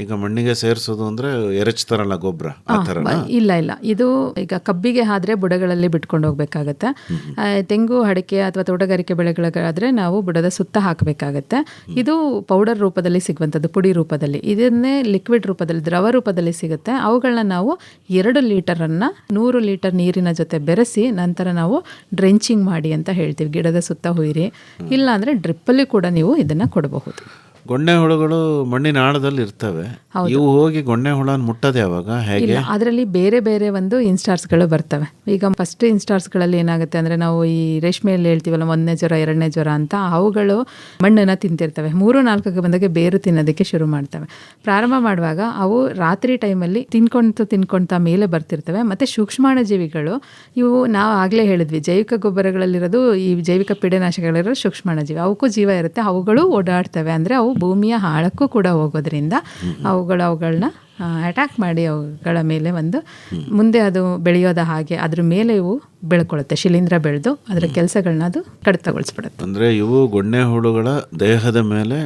ಈಗ ಮಣ್ಣಿಗೆ ಸೇರಿಸೋದು ಅಂದರೆ ಎರಚ್ತಾರಲ್ಲ ಗೊಬ್ಬರ, ಆ ಥರ? ಇಲ್ಲ, ಇದು ಈಗ ಕಬ್ಬಿಗೆ ಆದ್ರೆ ಬುಡಗಳಲ್ಲಿ ಬಿಟ್ಕೊಂಡು ಹೋಗ್ಬೇಕಾಗತ್ತೆ. ತೆಂಗು, ಅಡಿಕೆ ಅಥವಾ ತೋಟಗಾರಿಕೆ ಬೆಳೆಗಳಾದ್ರೆ ನಾವು ಬುಡದ ಸುತ್ತ ಹಾಕಬೇಕಾಗತ್ತೆ. ಇದು ಪೌಡರ್ ರೂಪದಲ್ಲಿ ಸಿಗುವಂಥದ್ದು, ಪುಡಿ ರೂಪದಲ್ಲಿ. ಇದನ್ನೇ ಲಿಕ್ವಿಡ್ ರೂಪದಲ್ಲಿ, ದ್ರವ ರೂಪದಲ್ಲಿ ಸಿಗುತ್ತೆ. ಅವುಗಳನ್ನ ನಾವು 2 ಲೀಟರನ್ನು 100 ಲೀಟರ್ ನೀರಿನ ಜೊತೆ ಬೆರೆಸಿ ನಂತರ ನಾವು ಡ್ರೆಂಚಿಂಗ್ ಮಾಡಿ ಅಂತ ಹೇಳ್ತೀವಿ. ಗಿಡದ ಸುತ್ತ ಹುಯ್ರಿ, ಇಲ್ಲ ಅಂದರೆ ಡ್ರಿಪ್ಪಲ್ಲಿ ಕೂಡ ನೀವು ಇದನ್ನು ಕೊಡಬಹುದು. ಗೊಣ್ಣೆ ಹುಳುಗಳು ಮಣ್ಣಿನ ಆಳದಲ್ಲಿ ಇರ್ತವೆ. ಇವು ಹೋಗಿ ಗೊಣ್ಣೆ ಹುಳನ ಮುಟ್ಟೋದು ಯಾವಾಗ, ಹೇಗೆ? ಅದರಲ್ಲಿ ಬೇರೆ ಬೇರೆ ಒಂದು ಇನ್ಸ್ಟಾರ್ಸ್ಗಳು ಬರ್ತವೆ. ಈಗ ಫಸ್ಟ್ ಇನ್ಸ್ಟಾರ್ಸ್ಗಳಲ್ಲಿ ಏನಾಗುತ್ತೆ ಅಂದರೆ, ನಾವು ಈ ರೇಷ್ಮೆಯಲ್ಲಿ ಹೇಳ್ತೀವಲ್ಲ 1ನೇ ಜ್ವರ 2ನೇ ಜ್ವರ ಅಂತ, ಅವುಗಳು ಮಣ್ಣನ್ನು ತಿಂತಿರ್ತವೆ. 3-4ಕ್ಕೆ ಬಂದಾಗ ಬೇರು ತಿನ್ನೋದಕ್ಕೆ ಶುರು ಮಾಡ್ತವೆ. ಪ್ರಾರಂಭ ಮಾಡುವಾಗ ಅವು ರಾತ್ರಿ ಟೈಮಲ್ಲಿ ತಿನ್ಕೊಳ್ತಾ ಮೇಲೆ ಬರ್ತಿರ್ತವೆ. ಮತ್ತು ಸೂಕ್ಷ್ಮಾಣುಜೀವಿಗಳು ಇವು ನಾವು ಆಗಲೇ ಹೇಳಿದ್ವಿ, ಜೈವಿಕ ಗೊಬ್ಬರಗಳಲ್ಲಿರೋದು ಈ ಜೈವಿಕ ಪೀಡನಾಶಕಗಳಿರೋ ಸೂಕ್ಷ್ಮಾಣುಜೀವಿ, ಅವಕ್ಕೂ ಜೀವ ಇರುತ್ತೆ. ಅವುಗಳು ಓಡಾಡ್ತವೆ, ಅಂದರೆ ಅವು ಭೂಮಿಯ ಆಳಕ್ಕೂ ಕೂಡ ಹೋಗೋದ್ರಿಂದ ಅವುಗಳನ್ನ ಅಟ್ಯಾಕ್ ಮಾಡಿ ಅವುಗಳ ಮೇಲೆ ಒಂದು ಮುಂದೆ ಅದು ಬೆಳೆಯೋದ ಹಾಗೆ ಅದ್ರ ಮೇಲೆ ಇವು ಬೆಳ್ಕೊಳ್ಳುತ್ತೆ, ಶಿಲೀಂಧ್ರ ಬೆಳೆದು ಅದರ ಕೆಲಸಗಳನ್ನ ಅದು ಕಡಿತಗೊಳಿಸ್ಬಿಡುತ್ತೆ. ಅಂದ್ರೆ ಇವು ಗೊಣ್ಣೆ ಹುಳುಗಳ ದೇಹದ ಮೇಲೆ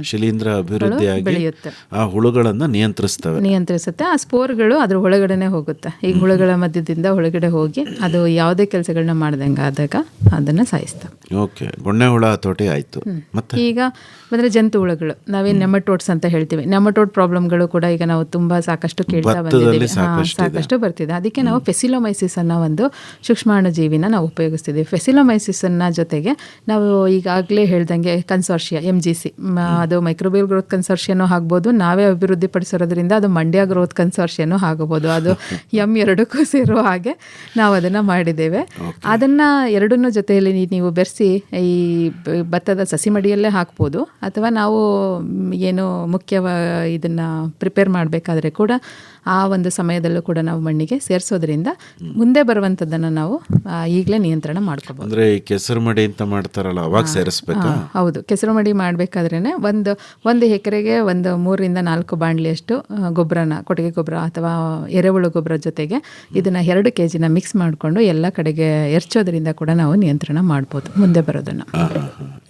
ಶಿಲೀಂಧ್ರ ಅಭಿವೃದ್ಧಿಯಾಗಿ ಬೆಳೆಯುತ್ತೆ, ಆ ಹುಳುಗಳನ್ನ ನಿಯಂತ್ರಿಸುತ್ತೆ. ಆ ಸ್ಪೋರ್ಗಳು ಅದ್ರ ಒಳಗಡೆನೆ ಹೋಗುತ್ತೆ. ಈ ಹುಳುಗಳ ಮಧ್ಯದಿಂದ ಒಳಗಡೆ ಹೋಗಿ ಅದು ಯಾವುದೇ ಕೆಲಸಗಳನ್ನ ಮಾಡ್ದಂಗೆ ಆದಾಗ ಅದನ್ನ ಸಾಯಿಸ್ತವೆ. ಓಕೆ, ಗೊಣ್ಣೆ ಹುಳ ಹತೋಟಿ ಆಯ್ತು. ಮತ್ತೆ ಈಗ ಬಂದರೆ ಜಂತು ಹುಳುಗಳು, ನಾವೇನು ನೆಮಟೋಡ್ಸ್ ಅಂತ ಹೇಳ್ತೀವಿ. ನೆಮಟೋಡ್ ಪ್ರಾಬ್ಲಮ್ಗಳು ಕೂಡ ಈಗ ನಾವು ತುಂಬ ಸಾಕಷ್ಟು ಕೇಳ್ತಾ ಬಂದಿದ್ದೀವಿ, ಸಾಕಷ್ಟು ಬರ್ತಿದೆ. ಅದಕ್ಕೆ ನಾವು ಫೆಸಿಲೋಮೈಸಿಸ್ ಅನ್ನೋ ಒಂದು ಸೂಕ್ಷ್ಮಾಣು ಜೀವಿನ ನಾವು ಉಪಯೋಗಿಸ್ತಿದ್ದೀವಿ. ಫೆಸಿಲೋಮೈಸಿಸ್ ಅನ್ನ ಜೊತೆಗೆ ನಾವು ಈಗಾಗಲೇ ಹೇಳ್ದಂಗೆ ಕನ್ಸಾರ್ಷಿಯಾ MGC, ಅದು ಮೈಕ್ರೋಬಿಯಲ್ ಗ್ರೋತ್ ಕನ್ಸಾರ್ಷಿಯನೂ ಆಗ್ಬೋದು, ನಾವೇ ಅಭಿವೃದ್ಧಿ ಪಡಿಸಿರೋದ್ರಿಂದ ಅದು ಮಂಡ್ಯ ಗ್ರೋತ್ ಕನ್ಸಾರ್ಷಿಯನೂ ಆಗಬಹುದು. ಅದು ಎರಡಕ್ಕೂ ಸೇರುವ ಹಾಗೆ ನಾವು ಅದನ್ನು ಮಾಡಿದ್ದೇವೆ. ಅದನ್ನು ಎರಡನ್ನೂ ಜೊತೆಯಲ್ಲಿ ನೀವು ಬೆರೆಸಿ ಈ ಭತ್ತದ ಸಸಿ ಮಡಿಯಲ್ಲೇ ಹಾಕ್ಬೋದು, ಅಥವಾ ನಾವು ಏನು ಇದನ್ನು ಪ್ರಿಪೇರ್ ಮಾಡಬೇಕಾದ್ರೆ ಕೂಡ ಆ ಒಂದು ಸಮಯದಲ್ಲೂ ಕೂಡ ನಾವು ಮಣ್ಣಿಗೆ ಸೇರಿಸೋದ್ರಿಂದ ಮುಂದೆ ಬರುವಂಥದ್ದನ್ನು ನಾವು ಈಗಲೇ ನಿಯಂತ್ರಣ ಮಾಡ್ಕೋಬಹುದು. ಅಂದರೆ ಈ ಕೆಸರು ಮಡಿ ಅಂತ ಮಾಡ್ತಾರಲ್ಲ, ಅವಾಗ ಸೇರಿಸ್ಬೇಕಾ? ಹೌದು, ಕೆಸರು ಮಡಿ ಮಾಡಬೇಕಾದ್ರೇ ಒಂದು ಎಕರೆಗೆ 3 ರಿಂದ 4 ಬಾಣಲಿಯಷ್ಟು ಗೊಬ್ಬರನ, ಕೊಟ್ಟಿಗೆ ಗೊಬ್ಬರ ಅಥವಾ ಎರೆಹುಳು ಗೊಬ್ಬರ ಜೊತೆಗೆ ಇದನ್ನು 2 kg ಮಿಕ್ಸ್ ಮಾಡಿಕೊಂಡು ಎಲ್ಲ ಕಡೆಗೆ ಎರ್ಚೋದ್ರಿಂದ ಕೂಡ ನಾವು ನಿಯಂತ್ರಣ ಮಾಡ್ಬೋದು ಮುಂದೆ ಬರೋದನ್ನು.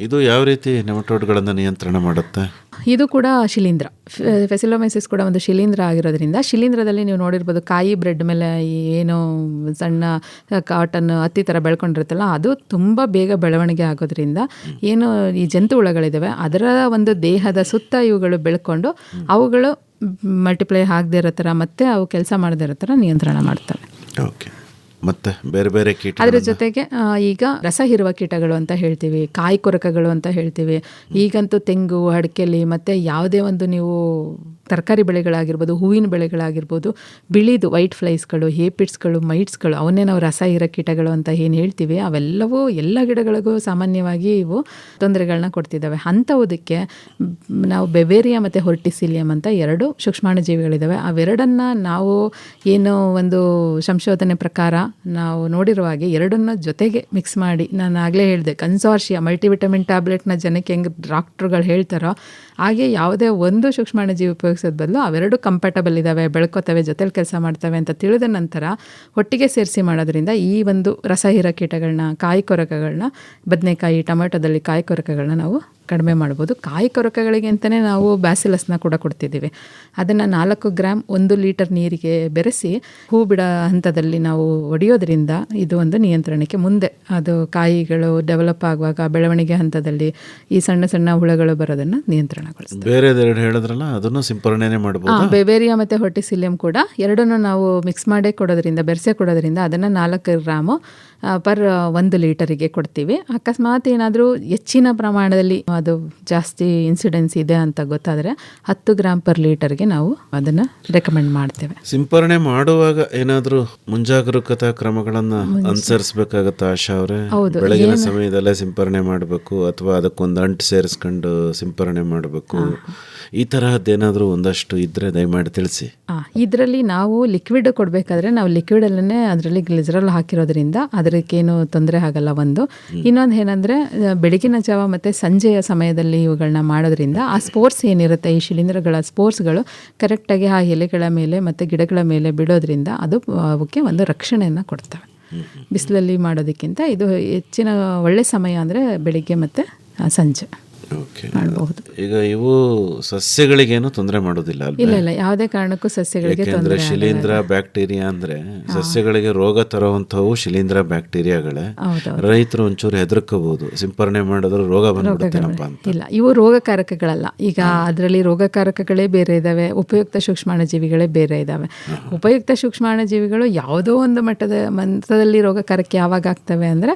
ಇದು ಯಾವ ರೀತಿ ನೆಮಟೋಡ್ಗಳನ್ನು ನಿಯಂತ್ರಣ ಮಾಡುತ್ತೆ? ಇದು ಕೂಡ ಶಿಲೀಂಧ್ರ, ಫೆಸಿಲೋಮೈಸಿಸ್ ಕೂಡ ಒಂದು ಶಿಲೀಂಧ್ರ ಆಗಿರೋದ್ರಿಂದ, ಶಿಲೀಂಧ್ರದಲ್ಲಿ ನೀವು ನೋಡಿರ್ಬೋದು ಕಾಯಿ ಬ್ರೆಡ್ ಮೇಲೆ ಏನು ಸಣ್ಣ ಕಾಟನ್ ಹತ್ತಿ ಥರ ಬೆಳ್ಕೊಂಡಿರುತ್ತಲ್ಲ, ಅದು ತುಂಬ ಬೇಗ ಬೆಳವಣಿಗೆ ಆಗೋದ್ರಿಂದ ಏನು ಈ ಜಂತು ಹುಳಗಳಿದ್ದಾವೆ ಅದರ ಒಂದು ದೇಹದ ಸುತ್ತ ಇವುಗಳು ಬೆಳ್ಕೊಂಡು ಅವುಗಳು ಮಲ್ಟಿಪ್ಲೈ ಆಗದೇ ಇರೋ ಥರ ಮತ್ತು ಅವು ಕೆಲಸ ಮಾಡದೇ ಇರೋ ಥರ ನಿಯಂತ್ರಣ ಮಾಡ್ತವೆ. ಓಕೆ, ಮತ್ತೆ ಬೇರೆ ಬೇರೆ ಕೀಟ, ಅದರ ಜೊತೆಗೆ ಈಗ ರಸ ಹೀರುವ ಕೀಟಗಳು ಅಂತ ಹೇಳ್ತೀವಿ, ಕಾಯಿ ಕೊರಕಗಳು ಅಂತ ಹೇಳ್ತೀವಿ. ಈಗಂತೂ ತೆಂಗು, ಅಡಿಕೆಲಿ ಮತ್ತು ಯಾವುದೇ ಒಂದು ನೀವು ತರಕಾರಿ ಬೆಳೆಗಳಾಗಿರ್ಬೋದು, ಹೂವಿನ ಬೆಳೆಗಳಾಗಿರ್ಬೋದು, ಬಿಳಿದು ವೈಟ್ ಫ್ಲೈಸ್ಗಳು, ಹೇಪಿಡ್ಸ್ಗಳು, ಮೈಟ್ಸ್ಗಳು, ಅವನ್ನೇ ನಾವು ರಸ ಹೀರೋ ಕೀಟಗಳು ಅಂತ ಏನು ಹೇಳ್ತೀವಿ, ಅವೆಲ್ಲವೂ ಎಲ್ಲ ಗಿಡಗಳಿಗೂ ಸಾಮಾನ್ಯವಾಗಿ ಇವು ತೊಂದರೆಗಳನ್ನ ಕೊಡ್ತಿದ್ದಾವೆ. ಅಂಥವುದಕ್ಕೆ ನಾವು ಬೆವೇರಿಯಾ ಮತ್ತು ಹೊರ್ಟಿಸಿಲಿಯಂ ಅಂತ 2 ಸೂಕ್ಷ್ಮಾಣು ಜೀವಿಗಳಿದ್ದಾವೆ. ಅವೆರಡನ್ನು ನಾವು ಏನು ಒಂದು ಸಂಶೋಧನೆ ಪ್ರಕಾರ ನಾವು ನೋಡಿರುವ ಹಾಗೆ ಎರಡನ್ನ ಜೊತೆಗೆ ಮಿಕ್ಸ್ ಮಾಡಿ, ನಾನು ಆಗಲೇ ಹೇಳಿದೆ ಕನ್ಸಾರ್ಷಿಯಾ ಮಲ್ಟಿವಿಟಮಿನ್ ಟ್ಯಾಬ್ಲೆಟ್ನ ಜನಕ್ಕೆ ಹೆಂಗೆ ಡಾಕ್ಟ್ರುಗಳು ಹೇಳ್ತಾರೋ ಹಾಗೆ ಯಾವುದೇ ಒಂದು ಸೂಕ್ಷ್ಮಾಣು ಜೀವಿ ಉಪಯೋಗಿಸೋದು ಬದಲು ಅವೆರಡು ಕಂಫರ್ಟಬಲ್ ಇದ್ದಾವೆ, ಬೆಳ್ಕೋತವೆ, ಜೊತೆಲಿ ಕೆಲಸ ಮಾಡ್ತವೆ ಅಂತ ತಿಳಿದ ನಂತರ ಒಟ್ಟಿಗೆ ಸೇರಿಸಿ ಮಾಡೋದ್ರಿಂದ ಈ ಒಂದು ರಸಹೀರ ಕೀಟಗಳನ್ನ, ಕಾಯಿ ಕೊರಕಗಳನ್ನ, ಬದನೆಕಾಯಿ, ಟೊಮೆಟೊದಲ್ಲಿ ಕಾಯಿ ಕೊರಕಗಳನ್ನ ನಾವು ಕಡಿಮೆ ಮಾಡ್ಬೋದು. ಕಾಯಿ ಕೊರಕಗಳಿಗೆ ಅಂತಲೇ ನಾವು ಬ್ಯಾಸಿಲಸ್ನ ಕೂಡ ಕೊಡ್ತಿದ್ದೀವಿ. ಅದನ್ನು 4 ಗ್ರಾಮ್ 1 ಲೀಟರ್ ನೀರಿಗೆ ಬೆರೆಸಿ ಹೂ ಬಿಡೋ ಹಂತದಲ್ಲಿ ನಾವು ಹೊಡೆಯೋದ್ರಿಂದ ಇದು ಒಂದು ನಿಯಂತ್ರಣಕ್ಕೆ ಮುಂದೆ ಅದು ಕಾಯಿಗಳು ಡೆವಲಪ್ ಆಗುವಾಗ ಬೆಳವಣಿಗೆ ಹಂತದಲ್ಲಿ ಈ ಸಣ್ಣ ಸಣ್ಣ ಹುಳಗಳು ಬರೋದನ್ನು ನಿಯಂತ್ರಣಗೊಳಿಸ್ತದೆ. ಬೇರೆದೆರಡು ಹೇಳಿದ್ರಲ್ಲ ಅದನ್ನು ಸಿಂಪರಣೆ ಮಾಡಬಹುದು. ಬೆವೇರಿಯಾ ಮತ್ತು ಹೊರ್ಟಿಸಿಲಿಯಂ ಕೂಡ ಎರಡನ್ನೂ ನಾವು ಮಿಕ್ಸ್ ಮಾಡೇ ಕೊಡೋದ್ರಿಂದ, ಬೆರೆಸೇ ಕೊಡೋದ್ರಿಂದ ಅದನ್ನು 4 ಗ್ರಾಮು ಪರ್ 1 ಲೀಟರಿಗೆ ಕೊಡ್ತೀವಿ. ಅಕಸ್ಮಾತ್ ಏನಾದರೂ ಹೆಚ್ಚಿನ ಪ್ರಮಾಣದಲ್ಲಿ ಅದು ಜಾಸ್ತಿ ಇನ್ಸಿಡೆನ್ಸ್ ಇದೆ ಅಂತ ಗೊತ್ತಾದರೆ 10 ಗ್ರಾಮ್ ಪರ್ ಲೀಟರ್ಗೆ ನಾವು ಅದನ್ನು ರೆಕಮೆಂಡ್ ಮಾಡ್ತೇವೆ. ಸಿಂಪರಣೆ ಮಾಡುವಾಗ ಏನಾದರೂ ಮುಂಜಾಗರೂಕತಾ ಕ್ರಮಗಳನ್ನು ಅನುಸರಿಸಬೇಕಾಗತ್ತಾ ಆಶಾ ಅವರೇ? ಬೆಳಗಿನ ಸಮಯದಲ್ಲೇ ಸಿಂಪರಣೆ ಮಾಡಬೇಕು ಅಥವಾ ಅದಕ್ಕೊಂದು ಅಂಟು ಸೇರಿಸ್ಕೊಂಡು ಸಿಂಪರಣೆ ಮಾಡಬೇಕು, ಈ ತರಹದ್ದೇನಾದರೂ ಒಂದಷ್ಟು ಇದ್ದರೆ ದಯಮಾಡಿ ತಿಳಿಸಿ. ಇದರಲ್ಲಿ ನಾವು ಲಿಕ್ವಿಡ್ ಕೊಡಬೇಕಾದ್ರೆ ನಾವು ಲಿಕ್ವಿಡಲ್ಲೇ ಅದರಲ್ಲಿ ಗ್ಲಿಸರಾಲ್ ಹಾಕಿರೋದ್ರಿಂದ ಅದಕ್ಕೇನು ತೊಂದರೆ ಆಗಲ್ಲ. ಇನ್ನೊಂದು ಏನಂದರೆ ಬೆಳಗಿನ ಜಾವ ಮತ್ತು ಸಂಜೆಯ ಸಮಯದಲ್ಲಿ ಇವುಗಳನ್ನ ಮಾಡೋದ್ರಿಂದ ಆ ಸ್ಪೋರ್ಟ್ಸ್ ಏನಿರುತ್ತೆ, ಈ ಶಿಲೀಂಧ್ರಗಳ ಸ್ಪೋರ್ಟ್ಸ್ಗಳು ಕರೆಕ್ಟಾಗಿ ಆ ಎಲೆಗಳ ಮೇಲೆ ಮತ್ತು ಗಿಡಗಳ ಮೇಲೆ ಬಿಡೋದ್ರಿಂದ ಅದು ಅವಕ್ಕೆ ಒಂದು ರಕ್ಷಣೆಯನ್ನು ಕೊಡ್ತವೆ. ಬಿಸಿಲಲ್ಲಿ ಮಾಡೋದಕ್ಕಿಂತ ಇದು ಹೆಚ್ಚಿನ ಒಳ್ಳೆ ಸಮಯ ಅಂದರೆ ಬೆಳಿಗ್ಗೆ ಮತ್ತು ಸಂಜೆ ಮಾಡಬಹುದು. ಈಗ ಇವು ಸಸ್ಯಗಳಿಗೇನು ತೊಂದರೆ ಮಾಡೋದಿಲ್ಲ? ಇಲ್ಲ, ಯಾವುದೇ ಕಾರಣಕ್ಕೂ ಸಸ್ಯಗಳಿಗೆ ತೊಂದರೆ. ಶಿಲೀಂಧ್ರ ಬ್ಯಾಕ್ಟೀರಿಯಾ ಅಂದ್ರೆ ಸಸ್ಯಗಳಿಗೆ ರೋಗ ತರುವಂತವು ಶಿಲೀಂಧ್ರ ಬ್ಯಾಕ್ಟೀರಿಯಾಗಳೇ. ರೈತರು ಒಂಚೂರು ಹೆದರ್ಕೋಬಹುದು, ಸಿಂಪರಣೆ ಮಾಡಿದ್ರೆ ರೋಗ ಬಂದ್ಬಿಡುತ್ತೇನಪ್ಪ ಅಂತ. ಇಲ್ಲ, ಇವು ರೋಗಕಾರಕಗಳಲ್ಲ. ಈಗ ಅದರಲ್ಲಿ ರೋಗಕಾರಕಗಳೇ ಬೇರೆ ಇದಾವೆ, ಉಪಯುಕ್ತ ಸೂಕ್ಷ್ಮಾಣುಜೀವಿಗಳೇ ಬೇರೆ ಇದಾವೆ. ಉಪಯುಕ್ತ ಸೂಕ್ಷ್ಮಾಣುಜೀವಿಗಳು ಯಾವುದೋ ಒಂದು ಮಟ್ಟದಲ್ಲಿ ರೋಗಕಾರಕ್ಕೆ ಯಾವಾಗ ಆಗ್ತವೆ ಅಂದ್ರೆ,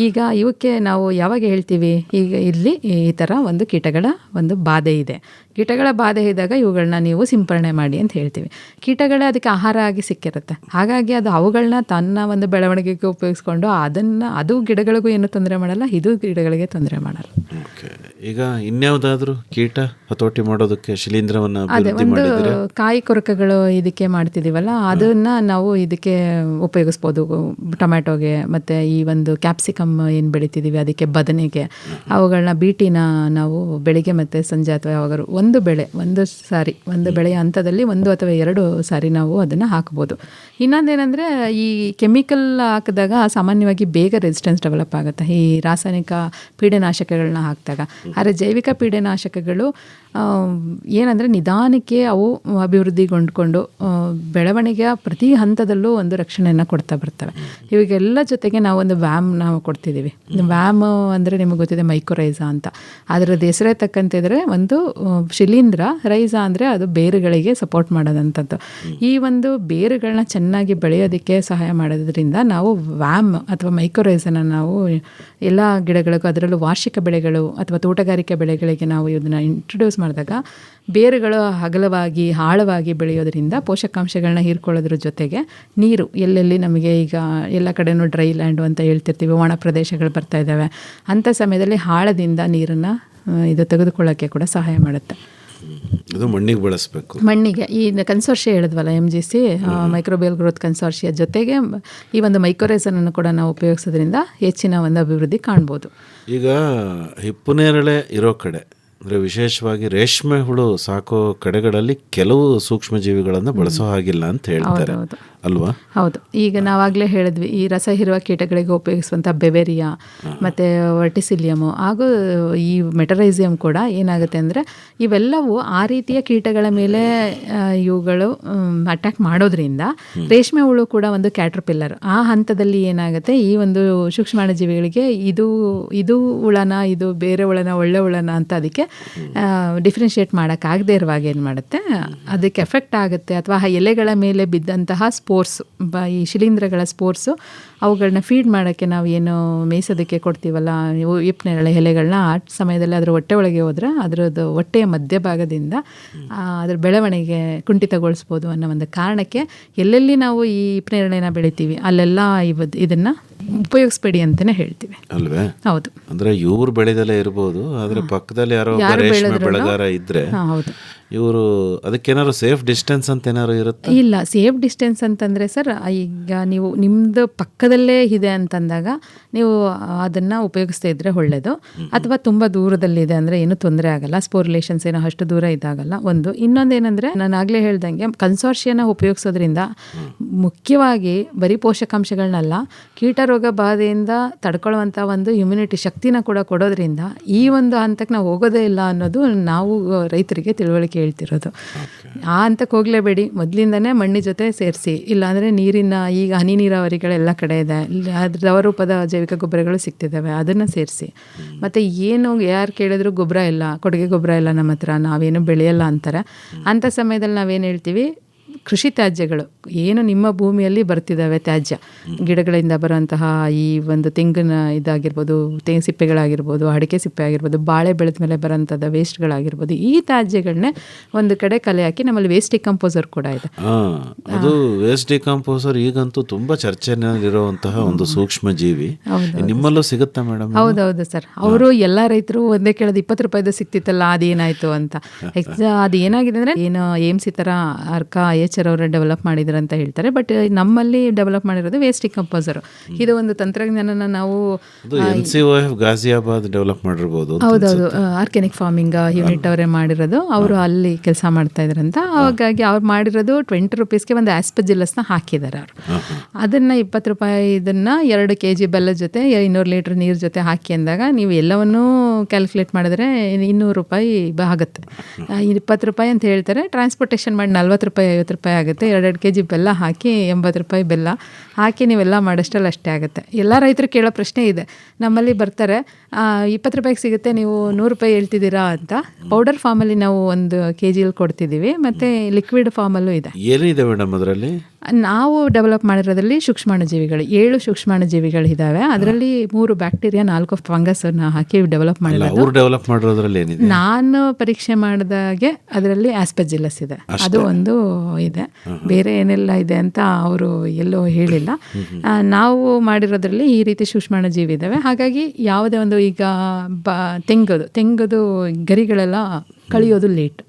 ಈಗ ಇವಕ್ಕೆ ನಾವು ಯಾವಾಗ ಹೇಳ್ತೀವಿ, ಈಗ ಇಲ್ಲಿ ಈ ತರ ಒಂದು ಕೀಟಗಳ ಒಂದು ಬಾಧೆ ಇದೆ, ಕೀಟಗಳ ಬಾಧೆ ಇದ್ದಾಗ ಇವುಗಳನ್ನ ನೀವು ಸಿಂಪರಣೆ ಮಾಡಿ ಅಂತ ಹೇಳ್ತೀವಿ. ಕೀಟಗಳೇ ಅದಕ್ಕೆ ಆಹಾರ ಆಗಿ ಸಿಕ್ಕಿರುತ್ತೆ. ಹಾಗಾಗಿ ಅದು ಅವುಗಳನ್ನ ತನ್ನ ಒಂದು ಬೆಳವಣಿಗೆಗೆ ಉಪಯೋಗಿಸ್ಕೊಂಡು ಅದು ಗಿಡಗಳಿಗೂ ಏನು ತೊಂದರೆ ಮಾಡಲ್ಲ, ಇದು ಗಿಡಗಳಿಗೆ ತೊಂದರೆ ಮಾಡಲ್ಲ. ಈಗ ಇನ್ಯಾವುದಾದ್ರೂ ಕೀಟ ಹತೋಟಿ ಮಾಡೋದಕ್ಕೆ ಶಿಲೀಂಧ್ರವನ್ನು ಅದೇ ಅಭಿವೃದ್ಧಿ ಒಂದು ಮಾಡಿದ್ದೀರಾ? ಕಾಯಿ ಕೊರಕಗಳು ಇದಕ್ಕೆ ಮಾಡ್ತಿದ್ದೀವಲ್ಲ ಅದನ್ನ ನಾವು ಇದಕ್ಕೆ ಉಪಯೋಗಿಸ್ಬೋದು. ಟೊಮ್ಯಾಟೊಗೆ ಮತ್ತು ಈ ಒಂದು ಕ್ಯಾಪ್ಸಿಕಮ್ ಏನು ಬೆಳಿತಿದ್ದೀವಿ ಅದಕ್ಕೆ, ಬದನೆಗೆ, ಅವುಗಳನ್ನ ಬೀಟಿನ ನಾವು ಬೆಳಿಗ್ಗೆ ಮತ್ತು ಸಂಜೆ ಅಥವಾ ಯಾವಾಗಾದ್ರು ಒಂದು ಬೆಳೆಯ ಹಂತದಲ್ಲಿ 1 ಅಥವಾ 2 ಸಾರಿ ನಾವು ಅದನ್ನು ಹಾಕ್ಬೋದು. ಇನ್ನೊಂದೇನೆಂದರೆ ಈ ಕೆಮಿಕಲ್ ಹಾಕಿದಾಗ ಸಾಮಾನ್ಯವಾಗಿ ಬೇಗ ರೆಸಿಸ್ಟೆನ್ಸ್ ಡೆವಲಪ್ ಆಗುತ್ತೆ ಈ ರಾಸಾಯನಿಕ ಪೀಡನಾಶಕಗಳನ್ನ ಹಾಕಿದಾಗ. ಆದರೆ ಜೈವಿಕ ಪೀಡನಾಶಕಗಳು ಏನಂದರೆ ನಿಧಾನಕ್ಕೆ ಅವು ಅಭಿವೃದ್ಧಿಗೊಂಡ್ಕೊಂಡು ಬೆಳವಣಿಗೆಯ ಪ್ರತಿ ಹಂತದಲ್ಲೂ ಒಂದು ರಕ್ಷಣೆಯನ್ನು ಕೊಡ್ತಾ ಬರ್ತವೆ. ಇವಾಗೆಲ್ಲ ಜೊತೆಗೆ ನಾವೊಂದು ನಾವು ಕೊಡ್ತಿದ್ದೀವಿ. ವ್ಯಾಮ್ ಅಂದರೆ ನಿಮಗೆ ಗೊತ್ತಿದೆ ಮೈಕ್ರೋರೈಸಾ ಅಂತ. ಅದರದ್ದು ಹೆಸರೇ ತಕ್ಕಂತಿದ್ರೆ ಒಂದು ಶಿಲೀಂಧ್ರ, ರೈಸಾ ಅಂದರೆ ಅದು ಬೇರುಗಳಿಗೆ ಸಪೋರ್ಟ್ ಮಾಡೋದಂಥದ್ದು. ಈ ಒಂದು ಬೇರುಗಳನ್ನ ಚೆನ್ನಾಗಿ ಬೆಳೆಯೋದಕ್ಕೆ ಸಹಾಯ ಮಾಡೋದ್ರಿಂದ ನಾವು ವ್ಯಾಮ್ ಅಥವಾ ಮೈಕ್ರೋರೈಸನ ನಾವು ಎಲ್ಲ ಗಿಡಗಳಿಗೂ, ಅದರಲ್ಲೂ ವಾರ್ಷಿಕ ಬೆಳೆಗಳು ಅಥವಾ ತೋಟಗಾರಿಕೆ ಬೆಳೆಗಳಿಗೆ ನಾವು ಇದನ್ನು ಇಂಟ್ರೊಡ್ಯೂಸ್ ಮಾಡಿದಾಗ ಬೇರುಗಳು ಅಗಲವಾಗಿ ಆಳವಾಗಿ ಬೆಳೆಯೋದ್ರಿಂದ ಪೋಷಕಾಂಶಗಳನ್ನ ಹೀರ್ಕೊಳ್ಳೋದ್ರ ಜೊತೆಗೆ ನೀರು ಎಲ್ಲೆಲ್ಲಿ ನಮಗೆ ಈಗ ಎಲ್ಲ ಕಡೆನೂ ಡ್ರೈ ಲ್ಯಾಂಡು ಅಂತ ಹೇಳ್ತಿರ್ತೀವಿ, ಒಣ ಪ್ರದೇಶಗಳು ಬರ್ತಾ ಇದ್ದಾವೆ, ಅಂಥ ಸಮಯದಲ್ಲಿ ಆಳದಿಂದ ನೀರನ್ನು ಇದು ತೆಗೆದುಕೊಳ್ಳೋಕ್ಕೆ ಕೂಡ ಸಹಾಯ ಮಾಡುತ್ತೆ. ಅದು ಮಣ್ಣಿಗೆ ಬಳಸಬೇಕು. ಮಣ್ಣಿಗೆ ಈ ಕನ್ಸೋರ್ಷಿಯ ಹೇಳಿದ್ವಲ್ಲ MGC ಮೈಕ್ರೋಬಿಯಲ್ ಗ್ರೋತ್ ಕನ್ಸೋರ್ಷಿಯ ಜೊತೆಗೆ ಈ ಒಂದು ಮೈಕ್ರೋರೈಸನನ್ನು ಕೂಡ ನಾವು ಉಪಯೋಗಿಸೋದ್ರಿಂದ ಹೆಚ್ಚಿನ ಒಂದು ಅಭಿವೃದ್ಧಿ ಕಾಣ್ಬೋದು. ಈಗ ಹಿಪ್ಪುನೇರಳೆ ಇರೋ ಕಡೆ ಅಂದರೆ ವಿಶೇಷವಾಗಿ ರೇಷ್ಮೆ ಹುಳು ಸಾಕೋ ಕಡೆಗಳಲ್ಲಿ ಕೆಲವು ಸೂಕ್ಷ್ಮ ಜೀವಿಗಳನ್ನು ಬಳಸೋ ಹಾಗಿಲ್ಲ ಅಂತ ಹೇಳ್ತಾರೆ ಅಲ್ವಾ? ಹೌದು. ಈಗ ನಾವಾಗಲೇ ಹೇಳಿದ್ವಿ ಈ ರಸ ಹೀರುವ ಕೀಟಗಳಿಗೆ ಉಪಯೋಗಿಸುವಂಥ ಬೆವೆರಿಯಾ ಮತ್ತು ವರ್ಟಿಸಿಲಿಯಮು ಹಾಗೂ ಈ ಮೆಟರೈಸಿಯಮ್ ಕೂಡ ಏನಾಗುತ್ತೆ ಅಂದರೆ ಇವೆಲ್ಲವೂ ಆ ರೀತಿಯ ಕೀಟಗಳ ಮೇಲೆ ಇವುಗಳು ಅಟ್ಯಾಕ್ ಮಾಡೋದ್ರಿಂದ ರೇಷ್ಮೆ ಹುಳು ಕೂಡ ಒಂದು ಕ್ಯಾಟ್ರಪಿಲ್ಲರ್. ಆ ಹಂತದಲ್ಲಿ ಏನಾಗುತ್ತೆ ಈ ಒಂದು ಸೂಕ್ಷ್ಮಾಣುಜೀವಿಗಳಿಗೆ ಇದು ಹುಳನ, ಇದು ಬೇರೆ ಹುಳನ, ಒಳ್ಳೆ ಹುಳನ ಅಂತ ಅದಕ್ಕೆ ಡಿಫ್ರೆನ್ಷಿಯೇಟ್ ಮಾಡೋಕ್ಕಾಗದೇ ಇರುವಾಗ ಏನು ಮಾಡುತ್ತೆ, ಅದಕ್ಕೆ ಎಫೆಕ್ಟ್ ಆಗುತ್ತೆ. ಅಥವಾ ಆ ಎಲೆಗಳ ಮೇಲೆ ಬಿದ್ದಂತಹ ಸ್ಪೋರ್ಸು, ಈ ಶಿಲೀಂಧ್ರಗಳ ಸ್ಪೋರ್ಸು, ಅವುಗಳನ್ನ ಫೀಡ್ ಮಾಡೋಕ್ಕೆ ನಾವು ಏನು ಮೇಯಿಸೋದಕ್ಕೆ ಕೊಡ್ತೀವಲ್ಲ ಹಿಪ್ಪನೇರಳೆ ಎಲೆಗಳನ್ನ, ಆ ಸಮಯದಲ್ಲಿ ಅದರ ಹೊಟ್ಟೆ ಒಳಗೆ ಹೋದರೆ ಅದರದ್ದು ಹೊಟ್ಟೆಯ ಮಧ್ಯಭಾಗದಿಂದ ಅದರ ಬೆಳವಣಿಗೆ ಕುಂಠಿತಗೊಳಿಸ್ಬೋದು ಅನ್ನೋ ಒಂದು ಕಾರಣಕ್ಕೆ ಎಲ್ಲೆಲ್ಲಿ ನಾವು ಈ ಹಿಪ್ಪನೇರಳೆನ ಬೆಳಿತೀವಿ ಅಲ್ಲೆಲ್ಲ ಇದನ್ನು ಉಪಯೋಗಿಸ್ಬೇಡಿ ಅಂತಲೇ ಹೇಳ್ತೀವಿ ಅಲ್ವೇ? ಹೌದು. ಅಂದರೆ ಇವ್ರು ಬೆಳೆದಲ್ಲೇ ಇರ್ಬೋದು, ಆದರೆ ಪಕ್ಕದಲ್ಲಿ ಯಾರೋ ರೇಷ್ಮೆ ಬೆಳೆಗಾರ ಇದ್ದರೆ ಹೌದು, ಇವರು ಅದಕ್ಕೇನಾದ್ರು ಸೇಫ್ ಡಿಸ್ಟೆನ್ಸ್ ಅಂತ ಏನಾದ್ರು ಇರುತ್ತೆ? ಇಲ್ಲ, ಸೇಫ್ ಡಿಸ್ಟೆನ್ಸ್ ಅಂತಂದರೆ ಸರ್, ಈಗ ನೀವು ನಿಮ್ಮದು ಪಕ್ಕದಲ್ಲೇ ಇದೆ ಅಂತಂದಾಗ ನೀವು ಅದನ್ನು ಉಪಯೋಗಿಸ್ತಾ ಇದ್ದರೆ ಒಳ್ಳೆಯದು. ಅಥವಾ ತುಂಬ ದೂರದಲ್ಲಿದೆ ಅಂದರೆ ಏನೂ ತೊಂದರೆ ಆಗಲ್ಲ, ಸ್ಪೋರ್ಲೇಷನ್ಸ್ ಏನೋ ಅಷ್ಟು ದೂರ ಇದಾಗಲ್ಲ. ಒಂದು ಇನ್ನೊಂದೇನೆಂದರೆ ನಾನು ಆಗಲೇ ಹೇಳ್ದಂಗೆ ಕನ್ಸೋರ್ಷಿಯನ ಉಪಯೋಗಿಸೋದ್ರಿಂದ ಮುಖ್ಯವಾಗಿ ಬರೀ ಪೋಷಕಾಂಶಗಳನ್ನೆಲ್ಲ ಕೀಟ ರೋಗ ಬಾಧೆಯಿಂದ ತಡ್ಕೊಳ್ಳುವಂಥ ಒಂದು ಇಮ್ಯುನಿಟಿ ಶಕ್ತಿನ ಕೂಡ ಕೊಡೋದ್ರಿಂದ ಈ ಒಂದು ಹಂತಕ್ಕೆ ನಾವು ಹೋಗೋದೇ ಇಲ್ಲ ಅನ್ನೋದು ನಾವು ರೈತರಿಗೆ ತಿಳುವಳಿಕೆ ಹೇಳ್ತಿರೋದು. ಆ ಹಂತಕ್ಕೆ ಹೋಗಲೇಬೇಡಿ, ಮೊದಲಿಂದನೇ ಮಣ್ಣಿನ ಜೊತೆ ಸೇರಿಸಿ. ಇಲ್ಲಾಂದರೆ ನೀರಿನ ಈಗ ಹನಿ ನೀರಾವರಿಗಳೆಲ್ಲ ಕಡೆ ಇದೆ, ದ್ರವರೂಪದ ಜೈವಿಕ ಗೊಬ್ಬರಗಳು ಸಿಗ್ತಿದ್ದಾವೆ, ಅದನ್ನು ಸೇರಿಸಿ. ಮತ್ತು ಏನು ಯಾರು ಕೇಳಿದ್ರು ಗೊಬ್ಬರ ಇಲ್ಲ, ಕೊಡುಗೆ ಗೊಬ್ಬರ ಇಲ್ಲ ನಮ್ಮ ಹತ್ರ, ನಾವೇನು ಬೆಳೆಯಲ್ಲ ಅಂತಾರೆ. ಅಂಥ ಸಮಯದಲ್ಲಿ ನಾವೇನು ಹೇಳ್ತೀವಿ, ಕೃಷಿ ತ್ಯಾಜ್ಯಗಳು ಏನು ನಿಮ್ಮ ಭೂಮಿಯಲ್ಲಿ ಬರ್ತಿದ್ದಾವೆ, ತ್ಯಾಜ್ಯ ಗಿಡಗಳಿಂದ ಬರುವಂತಹ ಈ ಒಂದು ತೆಂಗಿನ ಇದಾಗಿರ್ಬೋದು, ತೆಂಗಿನ ಸಿಪ್ಪೆಗಳಾಗಿರ್ಬೋದು, ಅಡಿಕೆ ಸಿಪ್ಪೆ ಆಗಿರ್ಬೋದು, ಬಾಳೆ ಬೆಳೆದ ಮೇಲೆ ಬರೋಂಥದ್ದು ವೇಸ್ಟ್ಗಳಾಗಿರ್ಬೋದು, ಈ ತ್ಯಾಜ್ಯಗಳನ್ನೇ ಒಂದು ಕಡೆ ಕಲೆ ಹಾಕಿ ನಮ್ಮಲ್ಲಿ ವೇಸ್ಟ್ ಡಿಕಂಪೋಸರ್ ಕೂಡ ಇದೆ. ಅದು ವೇಸ್ಟ್ ಡಿಕಂಪೋಸರ್ ಈಗಂತೂ ತುಂಬ ಚರ್ಚೆನಲ್ಲಿರುವಂತಹ ಒಂದು ಸೂಕ್ಷ್ಮ ಜೀವಿ. ನಿಮ್ಮಲ್ಲೂ ಸಿಗುತ್ತಾ ಮೇಡಮ್? ಹೌದೌದು ಸರ್. ಅವರು ಎಲ್ಲ ರೈತರು ಒಂದೇ ಕೇಳೋದು 20 ರೂಪಾಯಿದು ಸಿಕ್ತಿತ್ತಲ್ಲ ಅದೇನಾಯಿತು ಅಂತ. ಅದು ಏನಾಗಿದೆ ಅಂದರೆ ಏನು AMC ಥರ ಅರ್ಕಾ HR ಅವರು ಡೆವಲಪ್ ಮಾಡಿದ್ರು ಅಂತ ಹೇಳ್ತಾರೆ. ಬಟ್ ನಮ್ಮಲ್ಲಿ ಡೆವಲಪ್ ಮಾಡಿರೋದು ವೇಸ್ಟ್ ಡಿಕಂಪೋಸರ್. ಇದು ಒಂದು ತಂತ್ರಜ್ಞಾನನ ನಾವು NCOF ಗಾಜಿಯಾಬಾದ್ ಡೆವಲಪ್ ಮಾಡಿರ್ಬೋದು. ಹೌದೌದು, ಆರ್ಗ್ಯಾನಿಕ್ ಫಾರ್ಮಿಂಗ್ ಯೂನಿಟ್ ಅವರೇ ಮಾಡಿರೋದು. ಅವರು ಅಲ್ಲಿ ಕೆಲಸ ಮಾಡ್ತಾ ಇದ್ರಂತ. ಹಾಗಾಗಿ ಅವ್ರು ಮಾಡಿರೋದು 20 ರೂಪೀಸ್ಗೆ ಒಂದು ಆಸ್ಪಜಿಲ್ಲಸ್ನ ಹಾಕಿದ್ದಾರೆ ಅವರು. ಅದನ್ನು 20 ರೂಪಾಯಿ ಇದನ್ನು 2 kg ಬೆಲ್ಲದ ಜೊತೆ 200 ಲೀಟ್ರ್ ನೀರು ಜೊತೆ ಹಾಕಿ ಅಂದಾಗ ನೀವು ಎಲ್ಲವನ್ನೂ ಕ್ಯಾಲ್ಕುಲೇಟ್ ಮಾಡಿದ್ರೆ 200 ರೂಪಾಯಿ ಆಗುತ್ತೆ. 20 ರೂಪಾಯಿ ಅಂತ ಹೇಳ್ತಾರೆ, ಟ್ರಾನ್ಸ್ಪೋರ್ಟೇಷನ್ ಮಾಡಿ 40 ರೂಪಾಯಿ 50 ರೂಪಾಯಿ ಆಗುತ್ತೆ. 2 kg ಬೆಲ್ಲ ಹಾಕಿ 80 ರೂಪಾಯಿ ಬೆಲ್ಲ ಹಾಕಿ ನೀವೆಲ್ಲ ಮಾಡೋಷ್ಟರಲ್ಲಿ ಅಷ್ಟೇ ಆಗುತ್ತೆ. ಎಲ್ಲ ರೈತರು ಕೇಳೋ ಪ್ರಶ್ನೆ ಇದೆ, ನಮ್ಮಲ್ಲಿ ಬರ್ತಾರೆ 20 ರೂಪಾಯಿಗೆ ಸಿಗುತ್ತೆ, ನೀವು 100 ರೂಪಾಯಿ ಹೇಳ್ತಿದ್ದೀರಾ ಅಂತ. ಪೌಡರ್ ಫಾರ್ಮಲ್ಲಿ ನಾವು 1 kg ಕೊಡ್ತಿದ್ದೀವಿ, ಮತ್ತು ಲಿಕ್ವಿಡ್ ಫಾರ್ಮಲ್ಲೂ ಇದೆ. ಏನಿದೆ ಮೇಡಮ್ ಅದರಲ್ಲಿ? ನಾವು ಡೆವಲಪ್ ಮಾಡಿರೋದ್ರಲ್ಲಿ ಸೂಕ್ಷ್ಮಾಣುಜೀವಿಗಳು 7 ಸೂಕ್ಷ್ಮಾಣುಜೀವಿಗಳು ಇದ್ದಾವೆ. ಅದರಲ್ಲಿ 3 ಬ್ಯಾಕ್ಟೀರಿಯಾ 4 ಫಂಗಸ್ ಹಾಕಿ ಡೆವಲಪ್ ಮಾಡಿರೋದು. ಡೆವಲಪ್ ಮಾಡಿರೋದ್ರಲ್ಲಿ ಏನಿದೆ? ನಾನು ಪರೀಕ್ಷೆ ಮಾಡಿದಾಗೆ ಅದರಲ್ಲಿ ಆಸ್ಪಜಿಲ್ಲಸ್ ಇದೆ. ಅದು ಒಂದು ಇದೆ, ಬೇರೆ ಏನೆಲ್ಲ ಇದೆ ಅಂತ ಅವರು ಎಲ್ಲೋ ಹೇಳಿಲ್ಲ. ನಾವು ಮಾಡಿರೋದ್ರಲ್ಲಿ ಈ ರೀತಿ ಸೂಕ್ಷ್ಮಾಣುಜೀವಿ ಇದ್ದಾವೆ. ಹಾಗಾಗಿ ಯಾವುದೇ ಒಂದು ಈಗ ತೆಂಗದು ಗರಿಗಳೆಲ್ಲ ಕಳಿಯೋದು ಲೇಟ್.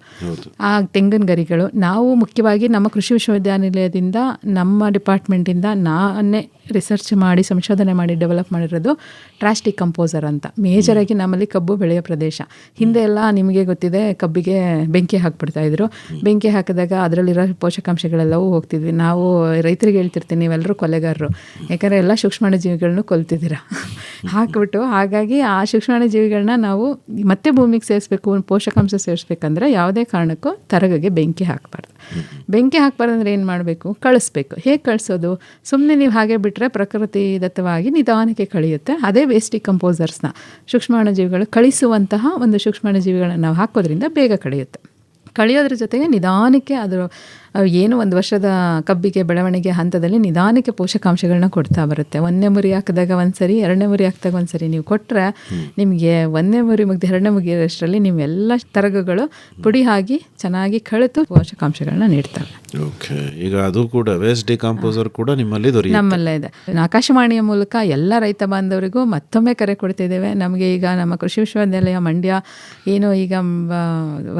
ಆ ತೆಂಗಿನ ಗರಿಗಳು ನಾವು ಮುಖ್ಯವಾಗಿ ನಮ್ಮ ಕೃಷಿ ವಿಶ್ವವಿದ್ಯಾನಿಲಯದಿಂದ ನಮ್ಮ ಡಿಪಾರ್ಟ್ಮೆಂಟಿಂದ ನಾನೇ ರಿಸರ್ಚ್ ಮಾಡಿ ಸಂಶೋಧನೆ ಮಾಡಿ ಡೆವಲಪ್ ಮಾಡಿರೋದು ಟ್ರಾಶ್ ಡಿಕಂಪೋಸರ್ ಅಂತ. ಮೇಜರಾಗಿ ನಮ್ಮಲ್ಲಿ ಕಬ್ಬು ಬೆಳೆಯೋ ಪ್ರದೇಶ. ಹಿಂದೆ ಎಲ್ಲ ನಿಮಗೆ ಗೊತ್ತಿದೆ, ಕಬ್ಬಿಗೆ ಬೆಂಕಿ ಹಾಕ್ಬಿಡ್ತಾಯಿದ್ರು. ಬೆಂಕಿ ಹಾಕಿದಾಗ ಅದರಲ್ಲಿರೋ ಪೋಷಕಾಂಶಗಳೆಲ್ಲವೂ ಹೋಗ್ತಿದ್ವಿ. ನಾವು ರೈತರಿಗೆ ಹೇಳ್ತಿರ್ತೀನಿ, ನೀವೆಲ್ಲರೂ ಕೊಲೆಗಾರರು, ಯಾಕಂದರೆ ಎಲ್ಲ ಸೂಕ್ಷ್ಮಾಣುಜೀವಿಗಳನ್ನೂ ಕೊಲ್ತಿದ್ದೀರ ಹಾಕ್ಬಿಟ್ಟು. ಹಾಗಾಗಿ ಆ ಸೂಕ್ಷ್ಮಾಣುಜೀವಿಗಳನ್ನ ನಾವು ಮತ್ತೆ ಭೂಮಿಗೆ ಸೇರಿಸ್ಬೇಕು, ಪೋಷಕಾಂಶ ಸೇರಿಸ್ಬೇಕಂದ್ರೆ ಯಾವುದೇ ಕಾರಣಕ್ಕೂ ತರಗಗೆ ಬೆಂಕಿ ಹಾಕಬಾರ್ದು. ಬೆಂಕಿ ಹಾಕಬಾರ್ದು ಅಂದರೆ ಏನು ಮಾಡಬೇಕು? ಕಳಿಸ್ಬೇಕು. ಹೇಗೆ ಕಳಿಸೋದು? ಸುಮ್ಮನೆ ನೀವು ಹಾಗೆ ಬಿಟ್ಟರೆ ಪ್ರಕೃತಿ ದತ್ತವಾಗಿ ನಿಧಾನಕ್ಕೆ ಕಳೆಯುತ್ತೆ. ಅದೇ ವೇಸ್ಟ್ ಡಿಕಂಪೋಸರ್ಸ್ನ ಸೂಕ್ಷ್ಮಾಣುಜೀವಿಗಳು ಕಳಿಸುವಂತಹ ಒಂದು ಸೂಕ್ಷ್ಮಾಣುಜೀವಿಗಳನ್ನ ನಾವು ಹಾಕೋದ್ರಿಂದ ಬೇಗ ಕಳೆಯುತ್ತೆ. ಕಳೆಯೋದ್ರ ಜೊತೆಗೆ ನಿಧಾನಕ್ಕೆ ಅದರ ಏನು ಒಂದು ವರ್ಷದ ಕಬ್ಬಿಗೆ ಬೆಳವಣಿಗೆ ಹಂತದಲ್ಲಿ ನಿಧಾನಕ್ಕೆ ಪೋಷಕಾಂಶಗಳನ್ನ ಕೊಡ್ತಾ ಬರುತ್ತೆ. 1ನೇ ಮುರಿ ಹಾಕಿದಾಗ ಒಂದ್ಸರಿ, 2ನೇ ಮುರಿ ಹಾಕಿದಾಗ ಒಂದ್ಸರಿ ನೀವು ಕೊಟ್ಟರೆ ನಿಮಗೆ 1ನೇ ಮುರಿ ಮುಗ್ದು 2ನೇ ಮುಗಿಯೋಷ್ಟರಲ್ಲಿ ನಿಮ್ಮೆಲ್ಲ ತರಗಗಳು ಪುಡಿ ಆಗಿ ಚೆನ್ನಾಗಿ ಕಳೆದು ಪೋಷಕಾಂಶಗಳನ್ನ ನೀಡ್ತವೆ. ಓಕೆ, ಈಗ ಅದು ಕೂಡ ವೇಸ್ಟ್ ಡಿಕಂಪೋಸರ್ ಕೂಡ ನಿಮ್ಮಲ್ಲಿ ದೊರೆಯುತ್ತೆ? ನಮ್ಮಲ್ಲೇ ಇದೆ. ಆಕಾಶವಾಣಿಯ ಮೂಲಕ ಎಲ್ಲ ರೈತ ಬಾಂಧವರಿಗೂ ಮತ್ತೊಮ್ಮೆ ಕರೆ ಕೊಡ್ತಿದ್ದೇವೆ. ನಮಗೆ ಈಗ ನಮ್ಮ ಕೃಷಿ ವಿಶ್ವವಿದ್ಯಾಲಯ ಮಂಡ್ಯ ಏನು ಈಗ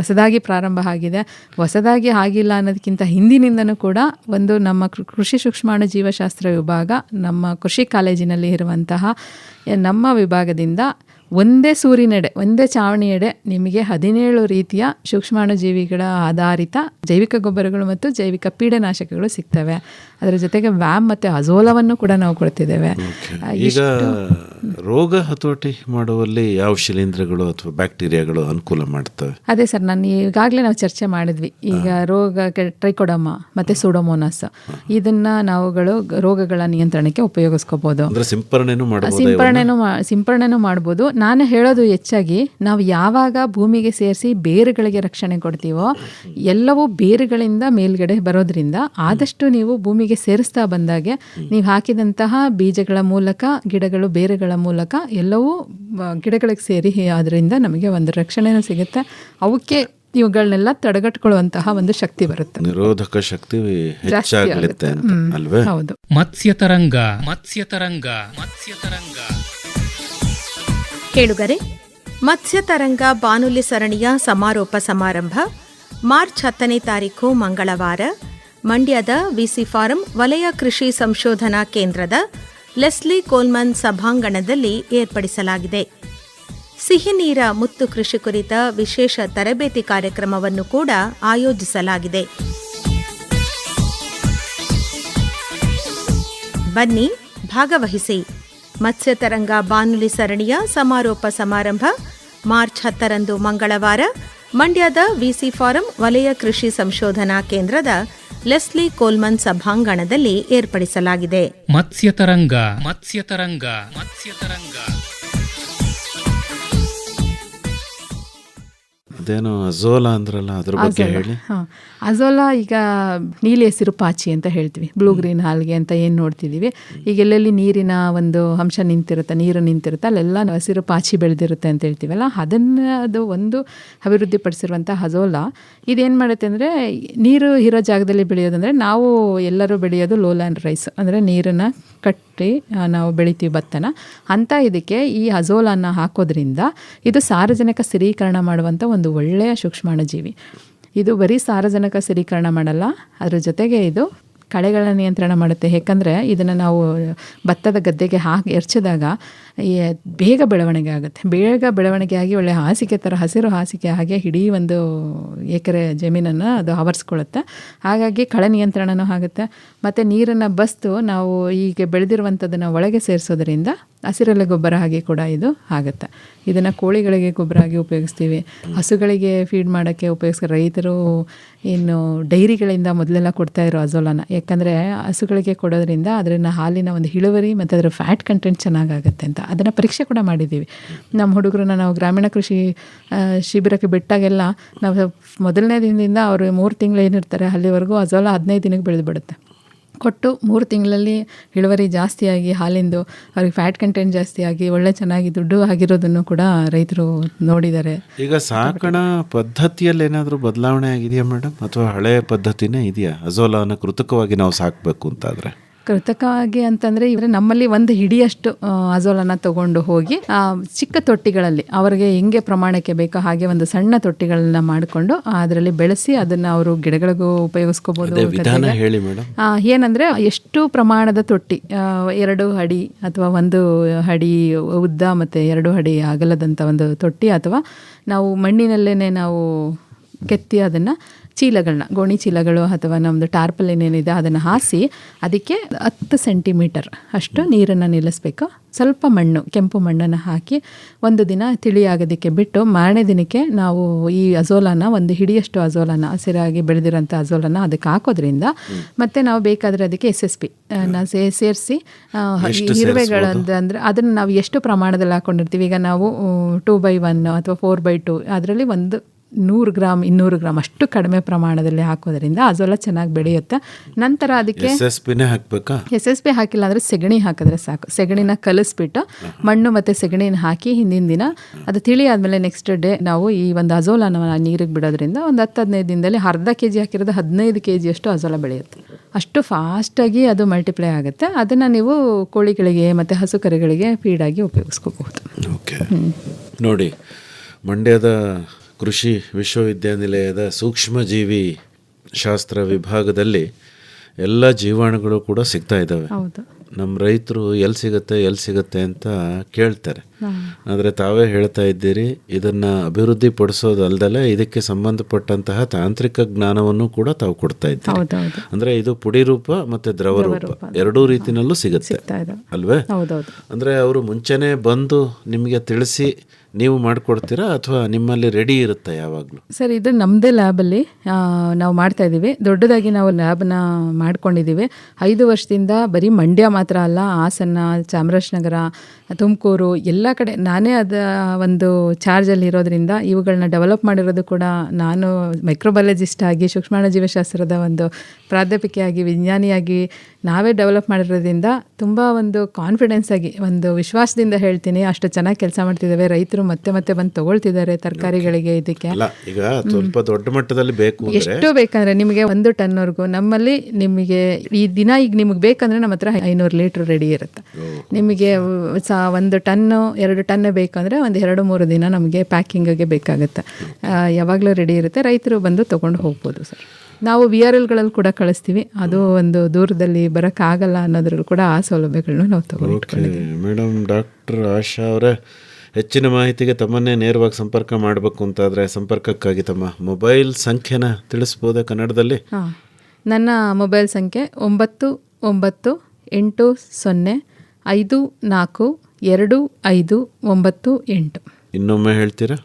ಹೊಸದಾಗಿ ಪ್ರಾರಂಭ ಆಗಿದೆ. ಹೊಸದಾಗಿ ಆಗಿಲ್ಲ ಅನ್ನೋದಕ್ಕಿಂತ ಹಿಂದಿನಿಂದನೂ ಕೂಡ ಒಂದು ನಮ್ಮ ಕೃಷಿ ಸೂಕ್ಷ್ಮಾಣು ಜೀವಶಾಸ್ತ್ರ ವಿಭಾಗ ನಮ್ಮ ಕೃಷಿ ಕಾಲೇಜಿನಲ್ಲಿ ಇರುವಂತಹ ನಮ್ಮ ವಿಭಾಗದಿಂದ ಒಂದೇ ಸೂರಿನೆಡೆ, ಒಂದೇ ಚಾವಣಿಯೆಡೆ ನಿಮಗೆ 17 ರೀತಿಯ ಸೂಕ್ಷ್ಮಾಣುಜೀವಿಗಳ ಆಧಾರಿತ ಜೈವಿಕ ಗೊಬ್ಬರಗಳು ಮತ್ತು ಜೈವಿಕ ಪೀಡನಾಶಕಗಳು ಸಿಗ್ತವೆ. ಅದರ ಜೊತೆಗೆ ವ್ಯಾಮ್ ಮತ್ತು ಅಜೋಲವನ್ನು ಕೂಡ ನಾವು ಕೊಡ್ತಿದ್ದೇವೆ. ಈಗ ರೋಗ ಹತೋಟಿ ಮಾಡುವಲ್ಲಿ ಯಾವ ಶಿಲೀಂಧ್ರಗಳು ಅಥವಾ ಬ್ಯಾಕ್ಟೀರಿಯಾಗಳು ಅನುಕೂಲ ಮಾಡ್ತವೆ? ಅದೇ ಸರ್, ನಾನು ಈಗಾಗಲೇ ನಾವು ಚರ್ಚೆ ಮಾಡಿದ್ವಿ. ಈಗ ರೋಗಕ್ಕೆ ಟ್ರೈಕೋಡರ್ಮ ಮತ್ತು ಸೂಡೋಮೋನಾಸ್, ಇದನ್ನ ನಾವುಗಳು ರೋಗಗಳ ನಿಯಂತ್ರಣಕ್ಕೆ ಉಪಯೋಗಿಸ್ಕೋಬಹುದು. ಸಿಂಪರಣೆನೂ ಮಾಡ್ಬೋದು. ನಾನು ಹೇಳೋದು ಹೆಚ್ಚಾಗಿ ನಾವು ಯಾವಾಗ ಭೂಮಿಗೆ ಸೇರಿಸಿ ಬೇರುಗಳಿಗೆ ರಕ್ಷಣೆ ಕೊಡ್ತೀವೋ ಎಲ್ಲವೂ ಬೇರುಗಳಿಂದ ಮೇಲ್ಗಡೆ ಬರೋದ್ರಿಂದ ಆದಷ್ಟು ನೀವು ಭೂಮಿಗೆ ಸೇರಿಸ್ತಾ ಬಂದಾಗೆ ನೀವು ಹಾಕಿದಂತಹ ಬೀಜಗಳ ಮೂಲಕ, ಗಿಡಗಳು ಬೇರುಗಳ ಮೂಲಕ ಎಲ್ಲವೂ ಗಿಡಗಳಿಗೆ ಸೇರಿ ಅದರಿಂದ ನಮಗೆ ಒಂದು ರಕ್ಷಣೆನೂ ಸಿಗುತ್ತೆ. ಅವಕ್ಕೆ ಇವುಗಳನ್ನೆಲ್ಲ ತಡೆಗಟ್ಕೊಳ್ಳುವಂತಹ ಒಂದು ಶಕ್ತಿ ಬರುತ್ತೆ, ನಿರೋಧಕ ಶಕ್ತಿ ಹೆಚ್ಚಾಗುತ್ತೆ ಅಲ್ವೇ? ಹೌದು. ಮತ್ಸ್ಯತರಂಗ. ಕೇಳುಗರೆ, ಮತ್ಸ್ಯತರಂಗ ಬಾನುಲಿ ಸರಣಿಯ ಸಮಾರೋಪ ಸಮಾರಂಭ ಮಾರ್ಚ್ 10ನೇ ತಾರೀಖು ಮಂಗಳವಾರ ಮಂಡ್ಯದ ವಿಸಿ ಫಾರಂ ವಲಯ ಕೃಷಿ ಸಂಶೋಧನಾ ಕೇಂದ್ರದ ಲೆಸ್ಲಿ ಕೋಲ್ಮನ್ ಸಭಾಂಗಣದಲ್ಲಿ ಏರ್ಪಡಿಸಲಾಗಿದೆ. ಸಿಹಿ ನೀರ ಮುತ್ತು ಕೃಷಿ ಕುರಿತ ವಿಶೇಷ ತರಬೇತಿ ಕಾರ್ಯಕ್ರಮವನ್ನು ಕೂಡ ಆಯೋಜಿಸಲಾಗಿದೆ. ಬನ್ನಿ, ಭಾಗವಹಿಸಿ. ಮತ್ಸ್ಯತರಂಗ ಬಾನುಲಿ ಸರಣಿಯ ಸಮಾರೋಪ ಸಮಾರಂಭ ಮಾರ್ಚ್ 10ರಂದು ಮಂಗಳವಾರ ಮಂಡ್ಯದ ವಿಸಿ ಫಾರಂ ವಲಯ ಕೃಷಿ ಸಂಶೋಧನಾ ಕೇಂದ್ರದ ಲೆಸ್ಲಿ ಕೋಲ್ಮನ್ ಸಭಾಂಗಣದಲ್ಲಿ ಏರ್ಪಡಿಸಲಾಗಿದೆ. ಮತ್ಸ್ಯತರಂಗ. ಅದೇನೋ ಅಜೋಲಾ ಅಂದ್ರಲ್ಲ, ಅದ್ರ ಬಗ್ಗೆ ಹೇಳಿ. ಅಜೋಲಾ ಈಗ ನೀಲಿ ಹಸಿರು ಪಾಚಿ ಅಂತ ಹೇಳ್ತೀವಿ, ಬ್ಲೂ ಗ್ರೀನ್ ಹಾಲ್ಗೆ ಅಂತ ಏನು ನೋಡ್ತಿದ್ದೀವಿ. ಈಗ ಎಲ್ಲೆಲ್ಲಿ ನೀರಿನ ಒಂದು ಅಂಶ ನಿಂತಿರುತ್ತೆ, ನೀರು ನಿಂತಿರುತ್ತೆ, ಅಲ್ಲೆಲ್ಲ ಹಸಿರು ಪಾಚಿ ಬೆಳೆದಿರುತ್ತೆ ಅಂತ ಹೇಳ್ತೀವಲ್ಲ, ಅದು ಒಂದು ಅಭಿವೃದ್ಧಿಪಡಿಸಿರುವಂಥ ಅಜೋಲಾ ಇದೇನು ಮಾಡುತ್ತೆ ಅಂದರೆ, ನೀರು ಇರೋ ಜಾಗದಲ್ಲಿ ಬೆಳೆಯೋದಂದರೆ ನಾವು ಎಲ್ಲರೂ ಬೆಳೆಯೋದು ಲೋಲ್ಯಾಂಡ್ ರೈಸ್, ಅಂದರೆ ನೀರನ್ನು ಕಟ್ಟಿ ನಾವು ಬೆಳಿತೀವಿ ಭತ್ತನ ಅಂತ. ಇದಕ್ಕೆ ಈ ಅಜೋಲಾನ ಹಾಕೋದ್ರಿಂದ ಇದು ಸಾರಜನಕ ಸ್ಥಿರೀಕರಣ ಮಾಡುವಂಥ ಒಂದು ಒಳ್ಳೆಯ ಸೂಕ್ಷ್ಮಾಣುಜೀವಿ. ಇದು ಬರೀ ಸಾರಜನಕ ಸ್ಥಿರೀಕರಣ ಮಾಡಲ್ಲ, ಅದ್ರ ಜೊತೆಗೆ ಇದು ಕಳೆಗಳ ನಿಯಂತ್ರಣ ಮಾಡುತ್ತೆ. ಏಕೆಂದರೆ ಇದನ್ನು ನಾವು ಭತ್ತದ ಗದ್ದೆಗೆ ಎರಚಿದಾಗ ಬೇಗ ಬೆಳವಣಿಗೆ ಆಗುತ್ತೆ. ಬೇಗ ಬೆಳವಣಿಗೆ ಆಗಿ ಒಳ್ಳೆ ಹಾಸಿಗೆ ಥರ ಹಸಿರು ಹಾಸಿಗೆ ಹಾಗೆ ಇಡೀ ಒಂದು ಎಕರೆ ಜಮೀನನ್ನು ಅದು ಆವರಿಸ್ಕೊಳ್ಳುತ್ತೆ. ಹಾಗಾಗಿ ಕಳೆ ನಿಯಂತ್ರಣನೂ ಆಗುತ್ತೆ. ಮತ್ತು ನೀರನ್ನು ಬಸ್ತು ನಾವು ಈಗ ಬೆಳೆದಿರುವಂಥದ್ದನ್ನು ಒಳಗೆ ಸೇರಿಸೋದ್ರಿಂದ ಹಸಿರೆಲೆ ಗೊಬ್ಬರ ಆಗಿ ಕೂಡ ಇದು ಆಗುತ್ತೆ. ಇದನ್ನು ಕೋಳಿಗಳಿಗೆ ಗೊಬ್ಬರ ಆಗಿ ಉಪಯೋಗಿಸ್ತೀವಿ, ಹಸುಗಳಿಗೆ ಫೀಡ್ ಮಾಡೋಕ್ಕೆ ಉಪಯೋಗಿಸ್ತಾರೆ. ರೈತರು ಇನ್ನು ಡೈರಿಗಳಿಂದ ಮೊದಲೆಲ್ಲ ಕೊಡ್ತಾಯಿರೋ ಅಜೋಲಾನ, ಯಾಕಂದರೆ ಹಸುಗಳಿಗೆ ಕೊಡೋದ್ರಿಂದ ಅದರಿಂದ ಹಾಲಿನ ಒಂದು ಇಳುವರಿ ಮತ್ತು ಅದರ ಫ್ಯಾಟ್ ಕಂಟೆಂಟ್ ಚೆನ್ನಾಗಾಗುತ್ತೆ ಅಂತ ಅದನ್ನು ಪರೀಕ್ಷೆ ಕೂಡ ಮಾಡಿದ್ದೀವಿ. ನಮ್ಮ ಹುಡುಗರನ್ನ ನಾವು ಗ್ರಾಮೀಣ ಕೃಷಿ ಶಿಬಿರಕ್ಕೆ ಬಿಟ್ಟಾಗೆಲ್ಲ ನಾವು ಮೊದಲನೇ ದಿನದಿಂದ ಅವರು 3 ತಿಂಗಳು ಏನಿರ್ತಾರೆ ಅಲ್ಲಿವರೆಗೂ ಅಜೋಲಾ 15 ದಿನಕ್ಕೆ ಬೆಳೆದು ಬಿಡುತ್ತೆ. ಕೊಟ್ಟು 3 ತಿಂಗಳಲ್ಲಿ ಇಳುವರಿ ಜಾಸ್ತಿಯಾಗಿ ಹಾಲಿಂದು ಅವ್ರಿಗೆ ಫ್ಯಾಟ್ ಕಂಟೆಂಟ್ ಜಾಸ್ತಿಯಾಗಿ ಒಳ್ಳೆ ಚೆನ್ನಾಗಿ ದುಡ್ಡು ಆಗಿರೋದನ್ನು ಕೂಡ ರೈತರು ನೋಡಿದ್ದಾರೆ. ಈಗ ಸಾಕಣ ಪದ್ಧತಿಯಲ್ಲಿ ಏನಾದರೂ ಬದಲಾವಣೆ ಆಗಿದೆಯಾ ಮೇಡಮ್, ಅಥವಾ ಹಳೆಯ ಪದ್ಧತಿನೇ ಇದೆಯಾ ಅಜೋಲಾನ ಕೃತಕವಾಗಿ ನಾವು ಸಾಕಬೇಕು ಅಂತಾದರೆ? ಕೃತಕವಾಗಿ ಅಂತಂದರೆ ಇವರೇ ನಮ್ಮಲ್ಲಿ ಒಂದು ಹಿಡಿಯಷ್ಟು ಅಜೋಲನ ತಗೊಂಡು ಹೋಗಿ ಚಿಕ್ಕ ತೊಟ್ಟಿಗಳಲ್ಲಿ ಅವರಿಗೆ ಹೆಂಗೆ ಪ್ರಮಾಣಕ್ಕೆ ಬೇಕೋ ಹಾಗೆ ಒಂದು ಸಣ್ಣ ತೊಟ್ಟಿಗಳನ್ನ ಮಾಡಿಕೊಂಡು ಅದರಲ್ಲಿ ಬೆಳೆಸಿ ಅದನ್ನು ಅವರು ಗಿಡಗಳಿಗೂ ಉಪಯೋಗಿಸ್ಕೋಬೋದು. ವಿಧಾನ ಹೇಳಿ ಮೇಡಮ್. ಏನಂದರೆ ಎಷ್ಟು ಪ್ರಮಾಣದ ತೊಟ್ಟಿ, 2 ಅಡಿ ಅಥವಾ 1 ಅಡಿ ಉದ್ದ ಮತ್ತು 2 ಅಡಿ ಅಗಲದಂಥ ಒಂದು ತೊಟ್ಟಿ, ಅಥವಾ ನಾವು ಮಣ್ಣಿನಲ್ಲೇ ನಾವು ಕೆತ್ತಿ ಅದನ್ನು ಚೀಲಗಳನ್ನ, ಗೋಣಿ ಚೀಲಗಳು ಅಥವಾ ನಮ್ಮದು ಟಾರ್ಪಲಿನ್ ಏನಿದೆ ಅದನ್ನು ಹಾಸಿ ಅದಕ್ಕೆ 10 ಸೆಂಟಿಮೀಟರ್ ಅಷ್ಟು ನೀರನ್ನು ನಿಲ್ಲಿಸ್ಬೇಕು. ಸ್ವಲ್ಪ ಮಣ್ಣು, ಕೆಂಪು ಮಣ್ಣನ್ನು ಹಾಕಿ 1 ದಿನ ತಿಳಿಯಾಗೋದಕ್ಕೆ ಬಿಟ್ಟು ಮಾರನೇ ದಿನಕ್ಕೆ ನಾವು ಈ ಅಜೋಲಾನ, ಒಂದು ಹಿಡಿಯಷ್ಟು ಅಜೋಲಾನ, ಹಸಿರಾಗಿ ಬೆಳೆದಿರೋಂಥ ಅಜೋಲಾನ ಅದಕ್ಕೆ ಹಾಕೋದ್ರಿಂದ ಮತ್ತು ನಾವು ಬೇಕಾದರೆ ಅದಕ್ಕೆ SSP ಸೇರಿಸಿ ಇರುವೆಗಳಂದ್ರೆ ಅದನ್ನು ನಾವು ಎಷ್ಟು ಪ್ರಮಾಣದಲ್ಲಿ ಹಾಕ್ಕೊಂಡಿರ್ತೀವಿ. ಈಗ ನಾವು 2/1 ಅಥವಾ 4/2 ಅದರಲ್ಲಿ 100 ಗ್ರಾಮ್ 200 ಗ್ರಾಮ್ ಅಷ್ಟು ಕಡಿಮೆ ಪ್ರಮಾಣದಲ್ಲಿ ಹಾಕೋದ್ರಿಂದ ಅಜೋಲಾ ಚೆನ್ನಾಗಿ ಬೆಳೆಯುತ್ತೆ. ನಂತರ ಅದಕ್ಕೆ SSP ಹಾಕಿಲ್ಲ ಅಂದರೆ ಸೆಗಣಿ ಹಾಕಿದ್ರೆ ಸಾಕು. ಸೆಗಣಿನ ಕಲಿಸ್ಬಿಟ್ಟು ಮಣ್ಣು ಮತ್ತು ಸೆಗಣಿನ ಹಾಕಿ ಹಿಂದಿನ ದಿನ ಅದು ತಿಳಿ ಆದಮೇಲೆ ನೆಕ್ಸ್ಟ್ ಡೇ ನಾವು ಈ ಒಂದು ಅಜೋಲಾನ ನೀರಿಗೆ ಬಿಡೋದ್ರಿಂದ ಒಂದು 10-15 ದಿನದಲ್ಲಿ ಅರ್ಧ kg ಹಾಕಿರೋದು 15 kg ಅಷ್ಟು ಅಜೋಲಾ ಬೆಳೆಯುತ್ತೆ. ಅಷ್ಟು ಫಾಸ್ಟಾಗಿ ಅದು ಮಲ್ಟಿಪ್ಲೈ ಆಗುತ್ತೆ. ಅದನ್ನು ನೀವು ಕೋಳಿಗಳಿಗೆ ಮತ್ತು ಹಸು ಕರುಗಳಿಗೆ ಫೀಡಾಗಿ ಉಪಯೋಗಿಸ್ಕೋಬಹುದು. ಓಕೆ, ನೋಡಿ, ಮಂಡ್ಯದ ಕೃಷಿ ವಿಶ್ವವಿದ್ಯಾನಿಲಯದ ಸೂಕ್ಷ್ಮಜೀವಿ ಶಾಸ್ತ್ರ ವಿಭಾಗದಲ್ಲಿ ಎಲ್ಲ ಜೀವಾಣುಗಳು ಕೂಡ ಸಿಗ್ತಾ ಇದ್ದಾವೆ. ನಮ್ಮ ರೈತರು ಎಲ್ಲಿ ಸಿಗುತ್ತೆ ಅಂತ ಕೇಳ್ತಾರೆ. ಆದರೆ ತಾವೇ ಹೇಳ್ತಾ ಇದ್ದೀರಿ, ಇದನ್ನು ಅಭಿವೃದ್ಧಿ ಪಡಿಸೋದಲ್ದಲೆ ಇದಕ್ಕೆ ಸಂಬಂಧಪಟ್ಟಂತಹ ತಾಂತ್ರಿಕ ಜ್ಞಾನವನ್ನು ಕೂಡ ತಾವು ಕೊಡ್ತಾ ಇದ್ದೀರಿ. ಅಂದರೆ ಇದು ಪುಡಿ ರೂಪ ಮತ್ತು ದ್ರವ ರೂಪ ಎರಡೂ ರೀತಿನಲ್ಲೂ ಸಿಗುತ್ತೆ ಅಲ್ವೇ? ಅಂದರೆ ಅವರು ಮುಂಚೆನೇ ಬಂದು ನಿಮಗೆ ತಿಳಿಸಿ ನೀವು ಮಾಡಿಕೊಡ್ತೀರಾ ಅಥವಾ ನಿಮ್ಮಲ್ಲಿ ರೆಡಿ ಇರುತ್ತೆ ಯಾವಾಗಲೂ? ಸರ್, ಇದು ನಮ್ಮದೇ ಲ್ಯಾಬಲ್ಲಿ ನಾವು ಮಾಡ್ತಾ ಇದ್ದೀವಿ. ದೊಡ್ಡದಾಗಿ ನಾವು ಲ್ಯಾಬ್ನ ಮಾಡ್ಕೊಂಡಿದ್ದೀವಿ. 5 ವರ್ಷದಿಂದ ಬರೀ ಮಂಡ್ಯ ಮಾತ್ರ ಅಲ್ಲ, ಹಾಸನ, ಚಾಮರಾಜನಗರ, ತುಮಕೂರು ಎಲ್ಲ ಕಡೆ ನಾನೇ ಅದ ಒಂದು ಚಾರ್ಜಲ್ಲಿ ಇರೋದ್ರಿಂದ ಇವುಗಳನ್ನ ಡೆವಲಪ್ ಮಾಡಿರೋದು ಕೂಡ ನಾನು ಮೈಕ್ರೋಬಯಾಲಜಿಸ್ಟ್ ಆಗಿ, ಸೂಕ್ಷ್ಮಾಣು ಜೀವಶಾಸ್ತ್ರದ ಒಂದು ಪ್ರಾಧ್ಯಾಪಕಿಯಾಗಿ, ವಿಜ್ಞಾನಿಯಾಗಿ ನಾವೇ ಡೆವಲಪ್ ಮಾಡಿರೋದ್ರಿಂದ ತುಂಬ ಒಂದು ಕಾನ್ಫಿಡೆನ್ಸ್ ಆಗಿ, ಒಂದು ವಿಶ್ವಾಸದಿಂದ ಹೇಳ್ತೀನಿ. ಅಷ್ಟು ಚೆನ್ನಾಗಿ ಕೆಲಸ ಮಾಡ್ತಿದ್ದಾವೆ. ರೈತರು ಮತ್ತೆ ಬಂದು ತಗೊಳ್ತಿದ್ದಾರೆ ತರಕಾರಿಗಳಿಗೆ. ಇದಕ್ಕೆ ಈಗ ಸ್ವಲ್ಪ ದೊಡ್ಡ ಮಟ್ಟದಲ್ಲಿ ಬೇಕು, ಎಷ್ಟು ಬೇಕಂದ್ರೆ ನಿಮಗೆ 1 ಟನ್ವರೆಗೂ ನಮ್ಮಲ್ಲಿ ನಿಮಗೆ ಈ ದಿನ ಈಗ ನಿಮಗೆ ಬೇಕಂದ್ರೆ ನಮ್ಮ ಹತ್ರ 500 ಲೀಟ್ರ್ ರೆಡಿ ಇರುತ್ತೆ. ನಿಮಗೆ 1 ಟನ್ನು 2 ಟನ್ ಬೇಕಂದ್ರೆ ಒಂದು 2-3 ದಿನ ನಮಗೆ ಪ್ಯಾಕಿಂಗ್ಗೆ ಬೇಕಾಗುತ್ತೆ. ಯಾವಾಗಲೂ ರೆಡಿ ಇರುತ್ತೆ. ರೈತರು ಬಂದು ತೊಗೊಂಡು ಹೋಗ್ಬೋದು ಸರ್. ನಾವು VRLಗಳಲ್ಲಿ ಕೂಡ ಕಳಿಸ್ತೀವಿ. ಅದು ಒಂದು ದೂರದಲ್ಲಿ ಬರೋಕ್ಕಾಗಲ್ಲ ಅನ್ನೋದ್ರಲ್ಲಿ ಕೂಡ ಆ ಸೌಲಭ್ಯಗಳನ್ನು ನಾವು ತಗೊಂಡಿದ್ದೀವಿ. ಮೇಡಮ್, ಡಾಕ್ಟರ್ ಆಶಾ ಅವರೇ, ಹೆಚ್ಚಿನ ಮಾಹಿತಿಗೆ ತಮ್ಮನ್ನೇ ನೇರವಾಗಿ ಸಂಪರ್ಕ ಮಾಡಬೇಕು ಅಂತಾದರೆ ಸಂಪರ್ಕಕ್ಕಾಗಿ ತಮ್ಮ ಮೊಬೈಲ್ ಸಂಖ್ಯೆನ ತಿಳಿಸ್ಬೋದಾ ಕನ್ನಡದಲ್ಲಿ? ನನ್ನ ಮೊಬೈಲ್ ಸಂಖ್ಯೆ 9980542598. ಇನ್ನೊಮ್ಮೆ ಹೇಳ್ತೀರಾ?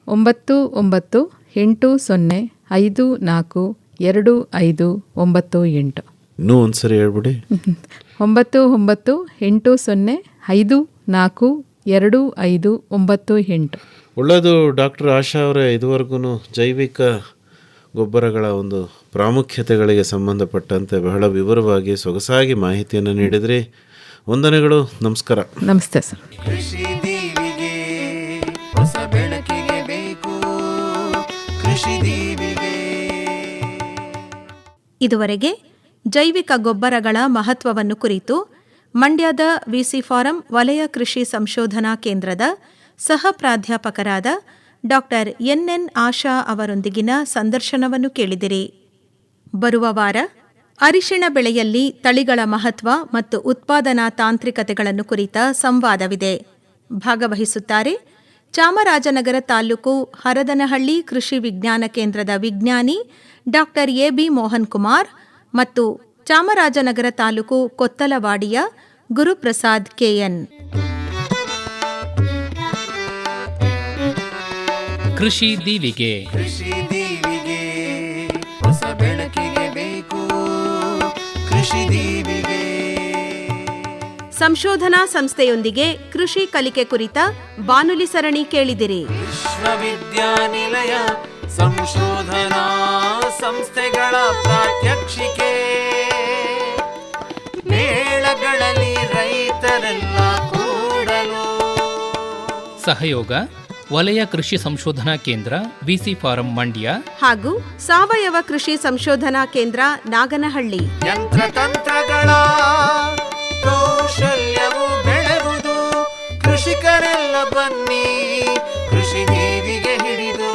9980542598. ಇನ್ನೂ ಒಂದ್ಸರಿ ಹೇಳ್ಬಿಡಿ. 9980542598. ಒಳ್ಳೆಯದು ಡಾಕ್ಟರ್ ಆಶಾ ಅವರೇ, ಇದುವರೆಗೂ ಜೈವಿಕ ಗೊಬ್ಬರಗಳ ಒಂದು ಪ್ರಾಮುಖ್ಯತೆಗಳಿಗೆ ಸಂಬಂಧಪಟ್ಟಂತೆ ಬಹಳ ವಿವರವಾಗಿ ಸೊಗಸಾಗಿ ಮಾಹಿತಿಯನ್ನು ನೀಡಿದ್ರಿ. ವಂದನೆಗಳು, ನಮಸ್ಕಾರ. ನಮಸ್ತೆ ಸರ್. ಕೃಷಿ ದೀವಿಗೆ ಹೊಸ ಬೆಳಕಿಗೆ ಬೇಕು ಕೃಷಿ ದೀವಿಗೆ. ಇದುವರೆಗೆ ಜೈವಿಕ ಗೊಬ್ಬರಗಳ ಮಹತ್ವವನ್ನು ಕುರಿತು ಮಂಡ್ಯದ ವಿಸಿ ಫಾರಂ ವಲಯ ಕೃಷಿ ಸಂಶೋಧನಾ ಕೇಂದ್ರದ ಸಹ ಪ್ರಾಧ್ಯಾಪಕರಾದ ಡಾಕ್ಟರ್ NN ಆಶಾ ಅವರೊಂದಿಗಿನ ಸಂದರ್ಶನವನ್ನು ಕೇಳಿದಿರಿ. ಬರುವ ವಾರ ಅರಿಶಿಣ ಬೆಳೆಯಲ್ಲಿ ತಳಿಗಳ ಮಹತ್ವ ಮತ್ತು ಉತ್ಪಾದನಾ ತಾಂತ್ರಿಕತೆಗಳನ್ನು ಕುರಿತ ಸಂವಾದವಿದೆ. ಭಾಗವಹಿಸುತ್ತಾರೆ ಚಾಮರಾಜನಗರ ತಾಲೂಕು ಹರದನಹಳ್ಳಿ ಕೃಷಿ ವಿಜ್ಞಾನ ಕೇಂದ್ರದ ವಿಜ್ಞಾನಿ ಡಾಕ್ಟರ್ AB ಮೋಹನ್ ಕುಮಾರ್ ಮತ್ತು ಚಾಮರಾಜನಗರ ತಾಲೂಕು ಕೊತ್ತಲವಾಡಿಯ ಗುರುಪ್ರಸಾದ್ KN. ಕೃಷಿ ದೀವಿಗೆ ಹೊಸ ಬೆಳಕಿಗೆ ಬೇಕು ಕೃಷಿ ದೀವಿಗೆ. ಸಂಶೋಧನಾ ಸಂಸ್ಥೆಯೊಂದಿಗೆ ಕೃಷಿ ಕಲಿಕೆ ಕುರಿತ ಬಾನುಲಿ ಸರಣಿ ಕೇಳಿದಿರಿ. ವಿಶ್ವವಿದ್ಯಾನಿಲಯ ಸಂಶೋಧನಾ ಸಂಸ್ಥೆಗಳ ಪ್ರಾತ್ಯಕ್ಷಿಕೆ ಸಹಯೋಗ ವಲಯ ಕೃಷಿ ಸಂಶೋಧನಾ ಕೇಂದ್ರ ವಿಸಿ ಫಾರಂ ಮಂಡ್ಯ ಹಾಗೂ ಸಾವಯವ ಕೃಷಿ ಸಂಶೋಧನಾ ಕೇಂದ್ರ ನಾಗನಹಳ್ಳಿ. ಯಂತ್ರತಂತ್ರಗಳ ಕೌಶಲ್ಯವು ಬೆಳೆವುದು, ಕೃಷಿಕರೆಲ್ಲ ಬನ್ನಿ ಕೃಷಿ ದೀವಿಗೆ ಹಿಡಿದು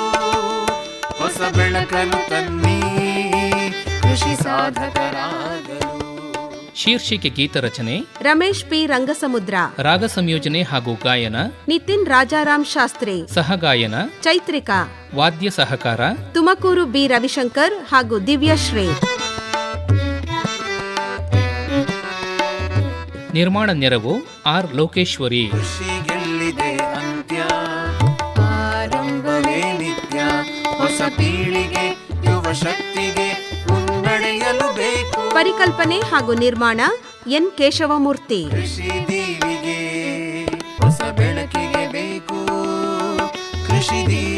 ಹೊಸ ಬೆಳಕನ್ನು ತನ್ನಿ ಕೃಷಿ ಸಾಧಕರಾಗಲು. ಶೀರ್ಷಿಕೆ ಗೀತರಚನೆ ರಮೇಶ್ ಪಿ ರಂಗಸಮುದ್ರ. ರಾಗ ಸಂಯೋಜನೆ ಹಾಗೂ ಗಾಯನ ನಿತಿನ್ ರಾಜಾರಾಮ್ ಶಾಸ್ತ್ರಿ. ಸಹಗಾಯನ ಚೈತ್ರಿಕಾ. ವಾದ್ಯ ಸಹಕಾರ ತುಮಕೂರು ಬಿ ರವಿಶಂಕರ್ ಹಾಗೂ ದಿವ್ಯಶ್ರೀ. ನಿರ್ಮಾಣ ನೆರವು ಆರ್ ಲೋಕೇಶ್ವರಿ. ಕೃಷಿ ಗೆಲ್ಲಿದೆ ಅಂತ್ಯ, ಆರಂಭವೇ ನಿತ್ಯ. ಹೊಸ ಪೀಳಿಗೆ ಯುವ ಶಕ್ತಿಗೆ ಮುನ್ನಡೆಯಲು ಬೇಕು. ಪರಿಕಲ್ಪನೆ ಹಾಗೂ ನಿರ್ಮಾಣ ಎನ್ ಕೇಶವಮೂರ್ತಿ. ಕೃಷಿ ದೀವಿಗೆ ಹೊಸ ಬೆಳಕಿಗೆ ಬೇಕು. ಕೃಷಿ ದೀವಿಗೆ